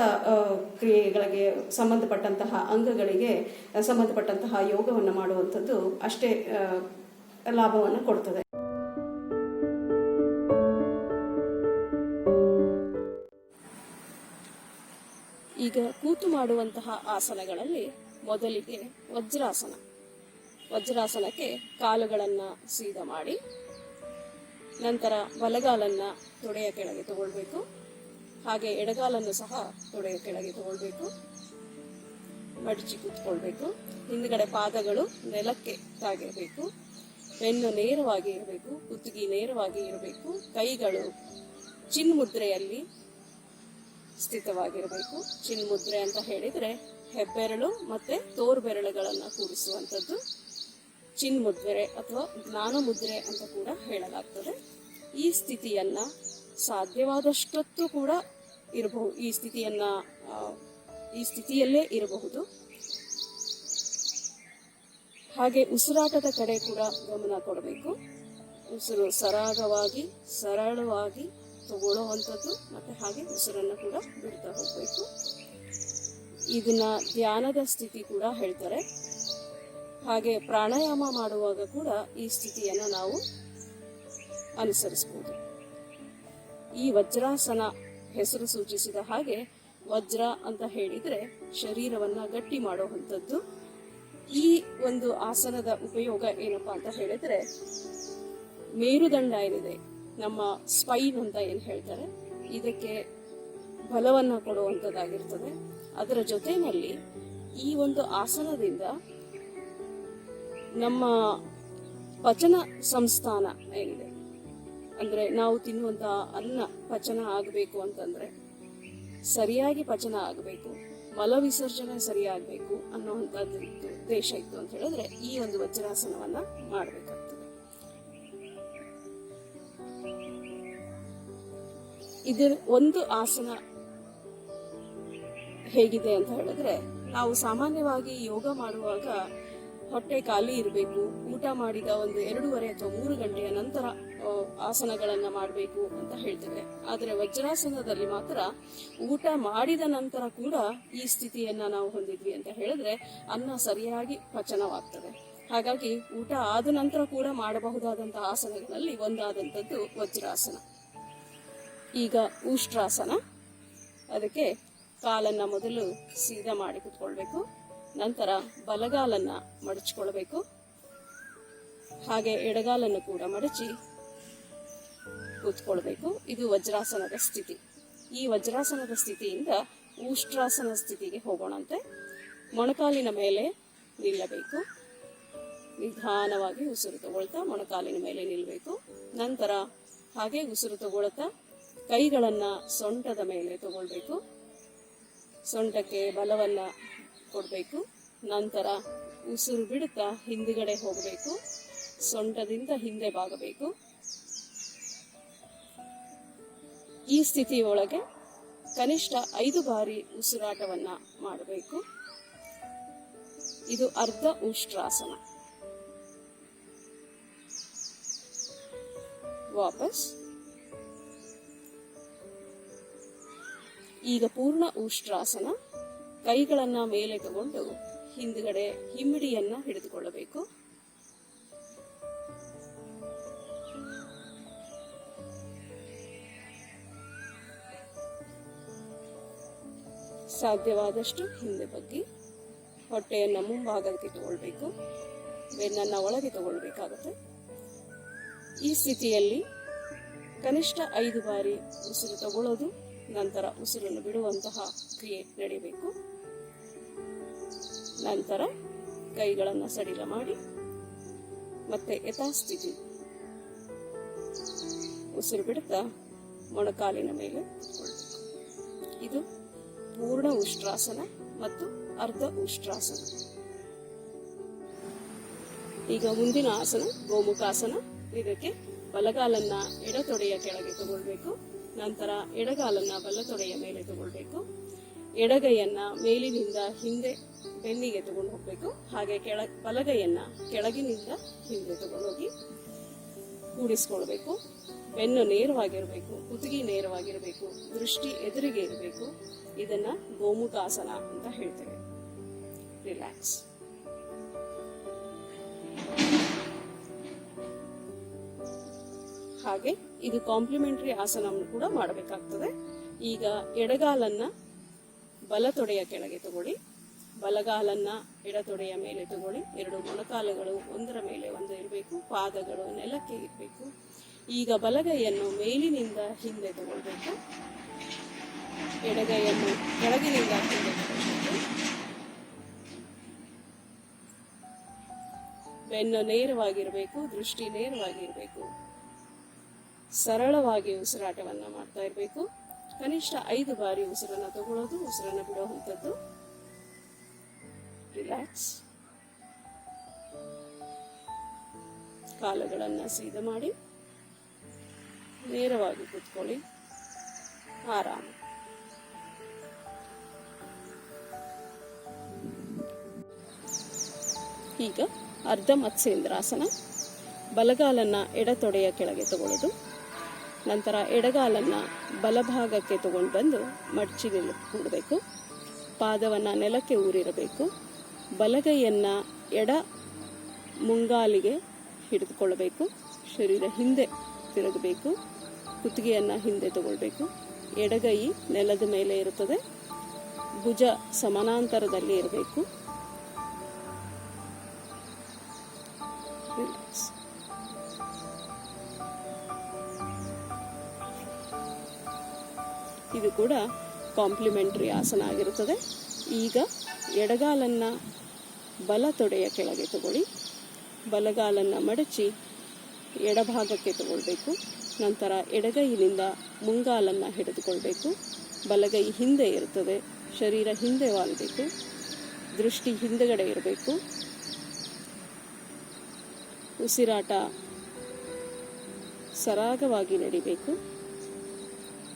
ಕ್ರಿಯೆಗಳಿಗೆ ಸಂಬಂಧಪಟ್ಟಂತಹ ಅಂಗಗಳಿಗೆ ಸಂಬಂಧಪಟ್ಟಂತಹ ಯೋಗವನ್ನು ಮಾಡುವಂಥದ್ದು ಅಷ್ಟೇ ಲಾಭವನ್ನು ಕೊಡ್ತದೆ. ಈಗ ಕೂತು ಮಾಡುವಂತಹ ಆಸನಗಳಲ್ಲಿ ಮೊದಲಿಗೆ ವಜ್ರಾಸನಕ್ಕೆ ಕಾಲುಗಳನ್ನು ಸೀದಾ ಮಾಡಿ ನಂತರ ಬಲಗಾಲನ್ನ ತೊಡೆಯ ಕೆಳಗೆ ತಗೊಳ್ಬೇಕು. ಹಾಗೆ ಎಡಗಾಲನ್ನು ಸಹ ತೊಡೆಯ ಕೆಳಗೆ ತಗೊಳ್ಬೇಕು. ಮಡಚಿ ಕೂತ್ಕೊಳ್ಬೇಕು. ಹಿಂದ್ಗಡೆ ಪಾದಗಳು ನೆಲಕ್ಕೆ ತಾಗಿರಬೇಕು. ಬೆನ್ನು ನೇರವಾಗಿ ಇರಬೇಕು. ಕುತ್ತಿಗೆ ನೇರವಾಗಿ ಇರಬೇಕು. ಕೈಗಳು ಚಿನ್ಮುದ್ರೆಯಲ್ಲಿ ಸ್ಥಿತವಾಗಿರಬೇಕು. ಚಿನ್ಮುದ್ರೆ ಅಂತ ಹೇಳಿದ್ರೆ ಹೆಬ್ಬೆರಳು ಮತ್ತೆ ತೋರ್ಬೆರಳುಗಳನ್ನು ಕೂಡಿಸುವಂಥದ್ದು ಚಿನ್ಮುದ್ರೆ ಅಥವಾ ಜ್ಞಾನ ಮುದ್ರೆ ಅಂತ ಕೂಡ ಹೇಳಲಾಗ್ತದೆ. ಈ ಸ್ಥಿತಿಯನ್ನ ಸಾಧ್ಯವಾದಷ್ಟೊತ್ತು ಕೂಡ ಇರಬಹುದು. ಈ ಸ್ಥಿತಿಯಲ್ಲೇ ಇರಬಹುದು. ಹಾಗೆ ಉಸಿರಾಟದ ಕಡೆ ಕೂಡ ಗಮನ ಕೊಡಬೇಕು. ಉಸಿರು ಸರಾಗವಾಗಿ ಸರಳವಾಗಿ ತಗೊಳ್ಳುವಂಥದ್ದು ಮತ್ತೆ ಹಾಗೆ ಉಸಿರನ್ನು ಕೂಡ ಬಿಡ್ತಾ ಹೋಗ್ಬೇಕು. ಇದನ್ನ ಧ್ಯಾನದ ಸ್ಥಿತಿ ಕೂಡ ಹೇಳ್ತಾರೆ. ಹಾಗೆ ಪ್ರಾಣಾಯಾಮ ಮಾಡುವಾಗ ಕೂಡ ಈ ಸ್ಥಿತಿಯನ್ನ ನಾವು ಅನುಸರಿಸಬಹುದು. ಈ ವಜ್ರಾಸನ ಹೆಸರು ಸೂಚಿಸಿದ ಹಾಗೆ ವಜ್ರ ಅಂತ ಹೇಳಿದ್ರೆ ಶರೀರವನ್ನ ಗಟ್ಟಿ ಮಾಡುವಂಥದ್ದು. ಈ ಒಂದು ಆಸನದ ಉಪಯೋಗ ಏನಪ್ಪಾ ಅಂತ ಹೇಳಿದ್ರೆ, ಮೇರುದಂಡ ಏನಿದೆ, ನಮ್ಮ ಸ್ಪೈನ್ ಅಂತ ಏನ್ ಹೇಳ್ತಾರೆ, ಇದಕ್ಕೆ ಬಲವನ್ನ ಕೊಡುವಂಥದ್ದಾಗಿರ್ತದೆ. ಅದರ ಜೊತೆಯಲ್ಲಿ ಈ ಒಂದು ಆಸನದಿಂದ ನಮ್ಮ ಪಚನ ಸಂಸ್ಥಾನ ಏನಿದೆ, ಅಂದ್ರೆ ನಾವು ತಿನ್ನುವಂತಹ ಅನ್ನ ಪಚನ ಆಗಬೇಕು ಅಂತಂದ್ರೆ, ಸರಿಯಾಗಿ ಪಚನ ಆಗಬೇಕು, ಮಲ ವಿಸರ್ಜನೆ ಸರಿಯಾಗಬೇಕು ಅನ್ನುವಂಥದ್ದು ಉದ್ದೇಶ ಇತ್ತು ಅಂತ ಹೇಳಿದ್ರೆ ಈ ಒಂದು ವಜ್ರಾಸನವನ್ನ ಮಾಡಬೇಕಾಗ್ತದೆ. ಇದರ ಒಂದು ಆಸನ ಹೇಗಿದೆ ಅಂತ ಹೇಳಿದ್ರೆ, ನಾವು ಸಾಮಾನ್ಯವಾಗಿ ಯೋಗ ಮಾಡುವಾಗ ಹೊಟ್ಟೆ ಖಾಲಿ ಇರಬೇಕು, ಊಟ ಮಾಡಿದ ಒಂದು 2.5 ಅಥವಾ 3 ಗಂಟೆಯ ನಂತರ ಆಸನಗಳನ್ನ ಮಾಡಬೇಕು ಅಂತ ಹೇಳ್ತೇವೆ. ಆದರೆ ವಜ್ರಾಸನದಲ್ಲಿ ಮಾತ್ರ ಊಟ ಮಾಡಿದ ನಂತರ ಕೂಡ ಈ ಸ್ಥಿತಿಯನ್ನ ನಾವು ಹೊಂದಿದ್ವಿ ಅಂತ ಹೇಳಿದ್ರೆ ಅನ್ನ ಸರಿಯಾಗಿ ಪಚನವಾಗ್ತದೆ. ಹಾಗಾಗಿ ಊಟ ಆದ ನಂತರ ಕೂಡ ಮಾಡಬಹುದಾದಂತಹ ಆಸನಗಳಲ್ಲಿ ಒಂದಾದಂಥದ್ದು ವಜ್ರಾಸನ. ಈಗ ಉಷ್ಟ್ರಾಸನ. ಅದಕ್ಕೆ ಕಾಲನ್ನ ಮೊದಲು ಸೀದಾ ಮಾಡಿ ಕುತ್ಕೊಳ್ಬೇಕು. ನಂತರ ಬಲಗಾಲನ್ನ ಮಡಚಿಕೊಳ್ಬೇಕು. ಹಾಗೆ ಎಡಗಾಲನ್ನು ಕೂಡ ಮಡಚಿ ಕೂತ್ಕೊಳ್ಬೇಕು. ಇದು ವಜ್ರಾಸನದ ಸ್ಥಿತಿ. ಈ ವಜ್ರಾಸನದ ಸ್ಥಿತಿಯಿಂದ ಉಷ್ಟ್ರಾಸನ ಸ್ಥಿತಿಗೆ ಹೋಗೋಣಂತೆ. ಮೊಣಕಾಲಿನ ಮೇಲೆ ನಿಲ್ಲಬೇಕು. ನಿಧಾನವಾಗಿ ಉಸಿರು ತಗೊಳ್ತಾ ಮೊಣಕಾಲಿನ ಮೇಲೆ ನಿಲ್ಲಬೇಕು. ನಂತರ ಹಾಗೆ ಉಸಿರು ತಗೊಳ್ತಾ ಕೈಗಳನ್ನ ಸೊಂಟದ ಮೇಲೆ ತಗೊಳ್ಬೇಕು. ಸೊಂಟಕ್ಕೆ ಬಲವನ್ನ ಕೊಡಬೇಕು. ನಂತರ ಉಸಿರು ಬಿಡುತ್ತಾ ಹಿಂದುಗಡೆ ಹೋಗಬೇಕು. ಸೊಂಟದಿಂದ ಹಿಂದೆ ಬಾಗಬೇಕು. ಈ ಸ್ಥಿತಿಯೊಳಗೆ ಕನಿಷ್ಠ 5 ಬಾರಿ ಉಸಿರಾಟವನ್ನ ಮಾಡಬೇಕು. ಇದು ಅರ್ಧ ಉಷ್ಟ್ರಾಸನ. ವಾಪಸ್. ಈಗ ಪೂರ್ಣ ಉಷ್ಟ್ರಾಸನ. ಕೈಗಳನ್ನ ಮೇಲೆ ತಗೊಂಡು ಹಿಂದ್ಗಡೆ ಹಿಮ್ಮಡಿಯನ್ನ ಹಿಡಿದುಕೊಳ್ಳಬೇಕು. ಸಾಧ್ಯವಾದಷ್ಟು ಹಿಂದೆ ಬಗ್ಗಿ ಹೊಟ್ಟೆಯನ್ನ ಮುಂಭಾಗಕ್ಕೆ ತಗೊಳ್ಬೇಕು. ಬೆನ್ನನ್ನ ಒಳಗೆ ತಗೊಳ್ಬೇಕಾಗುತ್ತೆ. ಈ ಸ್ಥಿತಿಯಲ್ಲಿ ಕನಿಷ್ಠ 5 ಬಾರಿ ಉಸಿರು ತಗೊಳ್ಳೋದು, ನಂತರ ಉಸಿರನ್ನು ಬಿಡುವಂತಹ ಕ್ರಿಯೆ ನಡೀಬೇಕು. ನಂತರ ಕೈಗಳನ್ನು ಸಡಿಲ ಮಾಡಿ ಮತ್ತೆ ಯಥಾಸ್ಥಿತಿ ಉಸಿರು ಬಿಡುತ್ತಾ ಮೊಣಕಾಲಿನ ಮೇಲೆ ಕೂತ್ಕೊಳ್ಬೇಕು. ಇದು ಪೂರ್ಣ ಉಷ್ಟ್ರಾಸನ ಮತ್ತು ಅರ್ಧ ಉಷ್ಟ್ರಾಸನ. ಈಗ ಮುಂದಿನ ಆಸನ ಗೋಮುಖಾಸನ. ಇದಕ್ಕೆ ಬಲಗಾಲನ್ನ ಎಡತೊಡೆಯ ಕೆಳಗೆ ತಗೊಳ್ಬೇಕು. ನಂತರ ಎಡಗಾಲನ್ನ ಬಲತೊಡೆಯ ಮೇಲೆ ತಗೊಳ್ಬೇಕು. ಎಡಗೈಯನ್ನ ಮೇಲಿನಿಂದ ಹಿಂದೆ ಬೆನ್ನಿಗೆ ತಗೊಂಡು ಹೋಗ್ಬೇಕು. ಹಾಗೆ ಬಲಗೈಯನ್ನ ಕೆಳಗಿನಿಂದ ಹಿಂದೆ ತಗೊಂಡೋಗಿ ಕೂಡಿಸ್ಕೊಳ್ಬೇಕು. ಬೆನ್ನು ನೇರವಾಗಿರಬೇಕು, ಕುತ್ತಿಗೆ ನೇರವಾಗಿರಬೇಕು, ದೃಷ್ಟಿ ಎದುರಿಗೆ ಇರಬೇಕು. ಇದನ್ನ ಗೋಮುಖಾಸನ ಅಂತ ಹೇಳ್ತೇವೆ. ರಿಲ್ಯಾಕ್ಸ್. ಹಾಗೆ ಇದು ಕಾಂಪ್ಲಿಮೆಂಟರಿ ಆಸನ ಕೂಡ ಮಾಡಬೇಕಾಗ್ತದೆ. ಈಗ ಎಡಗಾಲನ್ನ ಬಲತೊಡೆಯ ಕೆಳಗೆ ತಗೊಳ್ಳಿ. ಬಲಗಾಲನ್ನ ಎಡತೊಡೆಯ ಮೇಲೆ ತಗೊಳ್ಳಿ. 2 ಮೊಣಕಾಲುಗಳು ಒಂದರ ಮೇಲೆ ಒಂದು ಇರಬೇಕು. ಪಾದಗಳು ನೆಲಕ್ಕೆ ಇರಬೇಕು. ಈಗ ಬಲಗೈಯನ್ನು ಮೇಲಿನಿಂದ ಹಿಂದೆ ತಗೊಳ್ಬೇಕು. ಎಡಗೈಯನ್ನು ಕೆಳಗಿನಿಂದ ಹಿಂದೆ ತಗೊಳ್ಬೇಕು. ಬೆನ್ನು ನೇರವಾಗಿರಬೇಕು, ದೃಷ್ಟಿ ನೇರವಾಗಿರಬೇಕು. ಸರಳವಾಗಿ ಉಸಿರಾಟವನ್ನು ಮಾಡ್ತಾ ಇರಬೇಕು. ಕನಿಷ್ಠ 5 ಬಾರಿ ಉಸಿರನ್ನು ತಗೊಳ್ಳೋದು, ಉಸಿರನ್ನು ಬಿಡುವಂಥದ್ದು. ರಿಲ್ಯಾಕ್ಸ್. ಕಾಲುಗಳನ್ನು ಸೀದಾ ಮಾಡಿ ನೇರವಾಗಿ ಕೂತ್ಕೊಳ್ಳಿ. ಆರಾಮ. ಈಗ ಅರ್ಧ ಮತ್ಸ್ಯೇಂದ್ರಾಸನ. ಬಲಗಾಲನ್ನ ಎಡತೊಡೆಯ ಕೆಳಗೆ ತಗೊಳ್ಳೋದು. ನಂತರ ಎಡಗಾಲನ್ನ ಬಲಭಾಗಕ್ಕೆ ತಗೊಂಡು ಬಂದು ಮಡಚಿ ಕೂಡಬೇಕು. ಪಾದವನ್ನು ನೆಲಕ್ಕೆ ಊರಿರಬೇಕು. ಬಲಗೈಯನ್ನ ಎಡ ಮುಂಗಾಲಿಗೆ ಹಿಡಿದುಕೊಳ್ಳಬೇಕು. ಶರೀರ ಹಿಂದೆ ತಿರುಗಬೇಕು. ಕುತ್ತಿಗೆಯನ್ನು ಹಿಂದೆ ತಗೊಳ್ಬೇಕು. ಎಡಗೈ ನೆಲದ ಮೇಲೆ ಇರುತ್ತದೆ. ಭುಜ ಸಮಾನಾಂತರದಲ್ಲಿ ಇರಬೇಕು. ರಿಲ್ಯಾಕ್ಸ್. ಇದು ಕೂಡ ಕಾಂಪ್ಲಿಮೆಂಟರಿ ಆಸನ ಆಗಿರುತ್ತದೆ. ಈಗ ಎಡಗಾಲನ್ನು ಬಲ ತೊಡೆಯ ಕೆಳಗೆ ತಗೊಳ್ಳಿ. ಬಲಗಾಲನ್ನು ಮಡಚಿ ಎಡಭಾಗಕ್ಕೆ ತಗೊಳ್ಬೇಕು. ನಂತರ ಎಡಗೈನಿಂದ ಮುಂಗಾಲನ್ನು ಹಿಡಿದುಕೊಳ್ಬೇಕು. ಬಲಗೈ ಹಿಂದೆ ಇರುತ್ತದೆ. ಶರೀರ ಹಿಂದೆ ವಾಲಬೇಕು. ದೃಷ್ಟಿ ಹಿಂದೆಗಡೆ ಇರಬೇಕು. ಉಸಿರಾಟ ಸರಾಗವಾಗಿ ನಡಿಬೇಕು.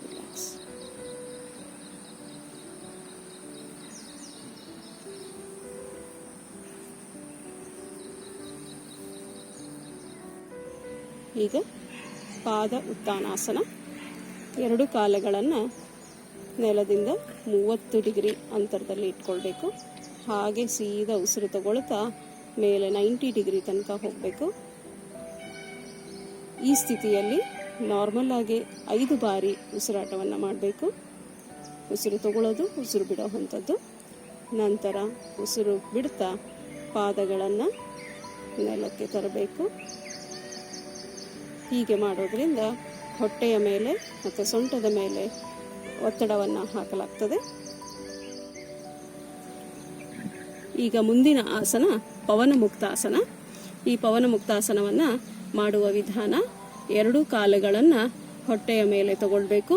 ರಿಲ್ಯಾಕ್ಸ್. ಈಗ ಪಾದ ಉತ್ತಾನಾಸನ. 2 ಕಾಲುಗಳನ್ನು ನೆಲದಿಂದ 30 ಡಿಗ್ರಿ ಅಂತರದಲ್ಲಿ ಇಟ್ಕೊಳ್ಬೇಕು. ಹಾಗೆ ಸೀದಾ ಉಸಿರು ತಗೊಳ್ತಾ ಮೇಲೆ 90 ಡಿಗ್ರಿ ತನಕ ಹೋಗಬೇಕು. ಈ ಸ್ಥಿತಿಯಲ್ಲಿ ನಾರ್ಮಲ್ ಆಗಿ 5 ಬಾರಿ ಉಸಿರಾಟವನ್ನು ಮಾಡಬೇಕು. ಉಸಿರು ತಗೊಳ್ಳೋದು, ಉಸಿರು ಬಿಡೋವಂಥದ್ದು. ನಂತರ ಉಸಿರು ಬಿಡ್ತಾ ಪಾದಗಳನ್ನು ನೆಲಕ್ಕೆ ತರಬೇಕು. ಹೀಗೆ ಮಾಡೋದ್ರಿಂದ ಹೊಟ್ಟೆಯ ಮೇಲೆ ಮತ್ತು ಸೊಂಟದ ಮೇಲೆ ಒತ್ತಡವನ್ನು ಹಾಕಲಾಗ್ತದೆ. ಈಗ ಮುಂದಿನ ಆಸನ ಪವನ ಮುಕ್ತಾಸನ. ಈ ಪವನ ಮುಕ್ತಾಸನವನ್ನು ಮಾಡುವ ವಿಧಾನ: 2 ಕಾಲುಗಳನ್ನು ಹೊಟ್ಟೆಯ ಮೇಲೆ ತಗೊಳ್ಬೇಕು,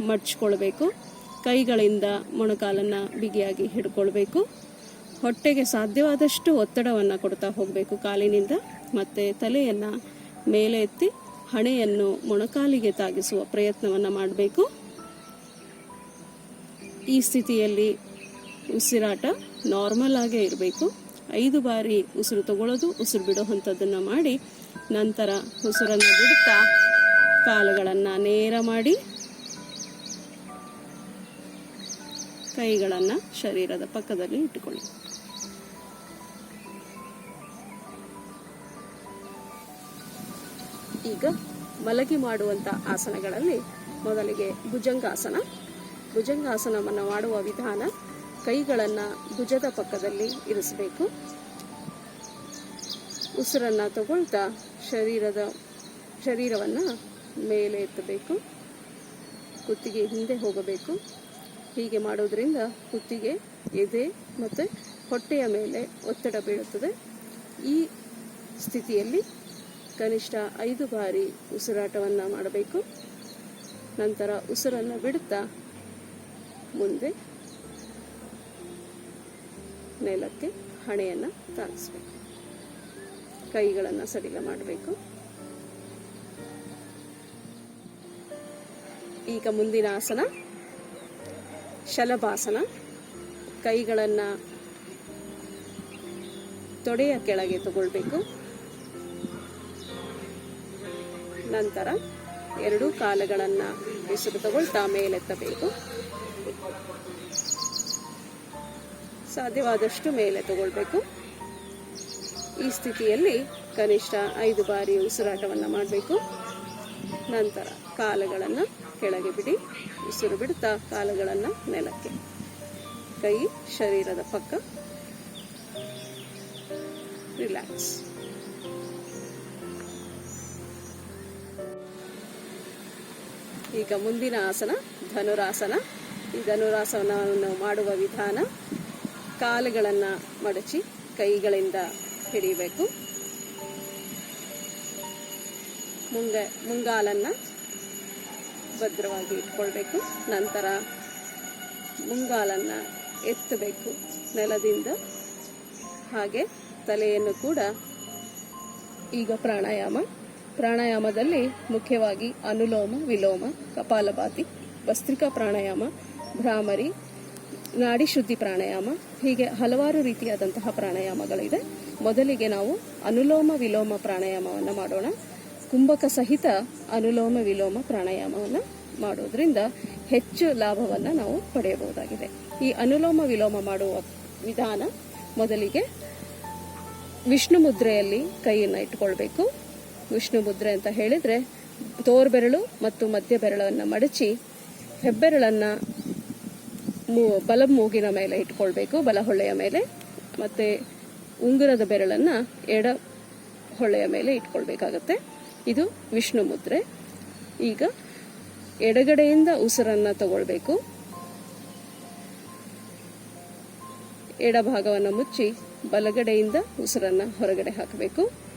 ಮಡ್ಚ್ಕೊಳ್ಬೇಕು. ಕೈಗಳಿಂದ ಮೊಣಕಾಲನ್ನು ಬಿಗಿಯಾಗಿ ಹಿಡ್ಕೊಳ್ಬೇಕು. ಹೊಟ್ಟೆಗೆ ಸಾಧ್ಯವಾದಷ್ಟು ಒತ್ತಡವನ್ನು ಕೊಡ್ತಾ ಹೋಗಬೇಕು ಕಾಲಿನಿಂದ. ಮತ್ತು ತಲೆಯನ್ನು ಮೇಲೆ ಎತ್ತಿ ಹಣೆಯನ್ನು ಮೊಣಕಾಲಿಗೆ ತಾಗಿಸುವ ಪ್ರಯತ್ನವನ್ನು ಮಾಡಬೇಕು. ಈ ಸ್ಥಿತಿಯಲ್ಲಿ ಉಸಿರಾಟ ನಾರ್ಮಲ್ ಆಗೇ ಇರಬೇಕು. 5 ಬಾರಿ ಉಸಿರು ತಗೊಳ್ಳೋದು, ಉಸಿರು ಬಿಡುವಂಥದ್ದನ್ನು ಮಾಡಿ ನಂತರ ಉಸಿರನ್ನು ಬಿಡುತ್ತಾ ಕಾಲುಗಳನ್ನು ನೇರ ಮಾಡಿ ಕೈಗಳನ್ನು ಶರೀರದ ಪಕ್ಕದಲ್ಲಿ ಇಟ್ಟುಕೊಳ್ಳಿ. ಈಗ ಮಲಗಿ ಮಾಡುವಂಥ ಆಸನಗಳಲ್ಲಿ ಮೊದಲಿಗೆ ಭುಜಂಗಾಸನ. ಭುಜಂಗಾಸನವನ್ನು ಮಾಡುವ ವಿಧಾನ: ಕೈಗಳನ್ನು ಭುಜದ ಪಕ್ಕದಲ್ಲಿ ಇರಿಸಬೇಕು. ಉಸಿರನ್ನು ತಗೊಳ್ತಾ ಶರೀರವನ್ನು ಮೇಲೆ ಎತ್ತಬೇಕು. ಕುತ್ತಿಗೆ ಹಿಂದೆ ಹೋಗಬೇಕು. ಹೀಗೆ ಮಾಡೋದ್ರಿಂದ ಕುತ್ತಿಗೆ, ಎದೆ ಮತ್ತು ಹೊಟ್ಟೆಯ ಮೇಲೆ ಒತ್ತಡ ಬೀಳುತ್ತದೆ. ಈ ಸ್ಥಿತಿಯಲ್ಲಿ ಕನಿಷ್ಠ 5 ಬಾರಿ ಉಸಿರಾಟವನ್ನು ಮಾಡಬೇಕು. ನಂತರ ಉಸಿರನ್ನು ಬಿಡುತ್ತಾ ಮುಂದೆ ನೆಲಕ್ಕೆ ಹಣೆಯನ್ನು ತಾಗಿಸಬೇಕು. ಕೈಗಳನ್ನು ಸಡಿಲ ಮಾಡಬೇಕು. ಈಗ ಮುಂದಿನ ಆಸನ ಶಲಭಾಸನ. ಕೈಗಳನ್ನು ತೊಡೆಯ ಕೆಳಗೆ ತಗೊಳ್ಬೇಕು. ನಂತರ 2 ಕಾಲುಗಳನ್ನು ಉಸಿರು ತಗೊಳ್ತಾ ಮೇಲೆತ್ತಬೇಕು. ಸಾಧ್ಯವಾದಷ್ಟು ಮೇಲೆ ತಗೊಳ್ಬೇಕು. ಈ ಸ್ಥಿತಿಯಲ್ಲಿ ಕನಿಷ್ಠ 5 ಬಾರಿ ಉಸಿರಾಟವನ್ನು ಮಾಡಬೇಕು. ನಂತರ ಕಾಲುಗಳನ್ನು ಕೆಳಗೆ ಬಿಡಿ. ಉಸಿರು ಬಿಡುತ್ತಾ ಕಾಲುಗಳನ್ನು ನೆಲಕ್ಕೆ. ಕೈ ಶರೀರದ ಪಕ್ಕ. ರಿಲ್ಯಾಕ್ಸ್. ಈಗ ಮುಂದಿನ ಆಸನ ಧನುರಾಸನ. ಈ ಧನುರಾಸನವನ್ನು ಮಾಡುವ ವಿಧಾನ: ಕಾಲುಗಳನ್ನು ಮಡಚಿ ಕೈಗಳಿಂದ ಹಿಡಿಯಬೇಕು. ಮುಂಗಾಲನ್ನು ಭದ್ರವಾಗಿ ಇಟ್ಕೊಳ್ಬೇಕು. ನಂತರ ಮುಂಗಾಲನ್ನು ಎತ್ತಬೇಕು ನೆಲದಿಂದ. ಹಾಗೆ ತಲೆಯನ್ನು ಕೂಡ ಈಗ ಪ್ರಾಣಾಯಾಮದಲ್ಲಿ ಮುಖ್ಯವಾಗಿ ಅನುಲೋಮ ವಿಲೋಮ, ಕಪಾಲಭಾತಿ, ಭಸ್ತ್ರಿಕಾ ಪ್ರಾಣಾಯಾಮ, ಭ್ರಾಮರಿ, ನಾಡಿ ಶುದ್ಧಿ ಪ್ರಾಣಾಯಾಮ, ಹೀಗೆ ಹಲವಾರು ರೀತಿಯಾದಂತಹ ಪ್ರಾಣಾಯಾಮಗಳಿದೆ. ಮೊದಲಿಗೆ ನಾವು ಅನುಲೋಮ ವಿಲೋಮ ಪ್ರಾಣಾಯಾಮವನ್ನು ಮಾಡೋಣ. ಕುಂಭಕ ಸಹಿತ ಅನುಲೋಮ ವಿಲೋಮ ಪ್ರಾಣಾಯಾಮವನ್ನು ಮಾಡೋದ್ರಿಂದ ಹೆಚ್ಚು ಲಾಭವನ್ನು ನಾವು ಪಡೆಯಬಹುದಾಗಿದೆ. ಈ ಅನುಲೋಮ ವಿಲೋಮ ಮಾಡುವ ವಿಧಾನ, ಮೊದಲಿಗೆ ವಿಷ್ಣು ಮುದ್ರೆಯಲ್ಲಿ ಕೈಯನ್ನು ಇಟ್ಕೊಳ್ಬೇಕು. ವಿಷ್ಣು ಮುದ್ರೆ ಅಂತ ಹೇಳಿದರೆ ತೋರ್ಬೆರಳು ಮತ್ತು ಮಧ್ಯ ಬೆರಳನ್ನು ಮಡಚಿ ಹೆಬ್ಬೆರಳನ್ನು ಬಲ ಮೂಗಿನ ಮೇಲೆ ಇಟ್ಕೊಳ್ಬೇಕು, ಬಲ ಹೊಳ್ಳೆಯ ಮೇಲೆ, ಮತ್ತು ಉಂಗುರದ ಬೆರಳನ್ನು ಎಡ ಹೊಳ್ಳೆಯ ಮೇಲೆ ಇಟ್ಕೊಳ್ಬೇಕಾಗತ್ತೆ. ಇದು ವಿಷ್ಣು ಮುದ್ರೆ. ಈಗ ಎಡಗಡೆಯಿಂದ ಉಸಿರನ್ನು ತಗೊಳ್ಬೇಕು. ಎಡಭಾಗವನ್ನು ಮುಚ್ಚಿ ಬಲಗಡೆಯಿಂದ ಉಸಿರನ್ನು ಹೊರಗಡೆ ಹಾಕಬೇಕು.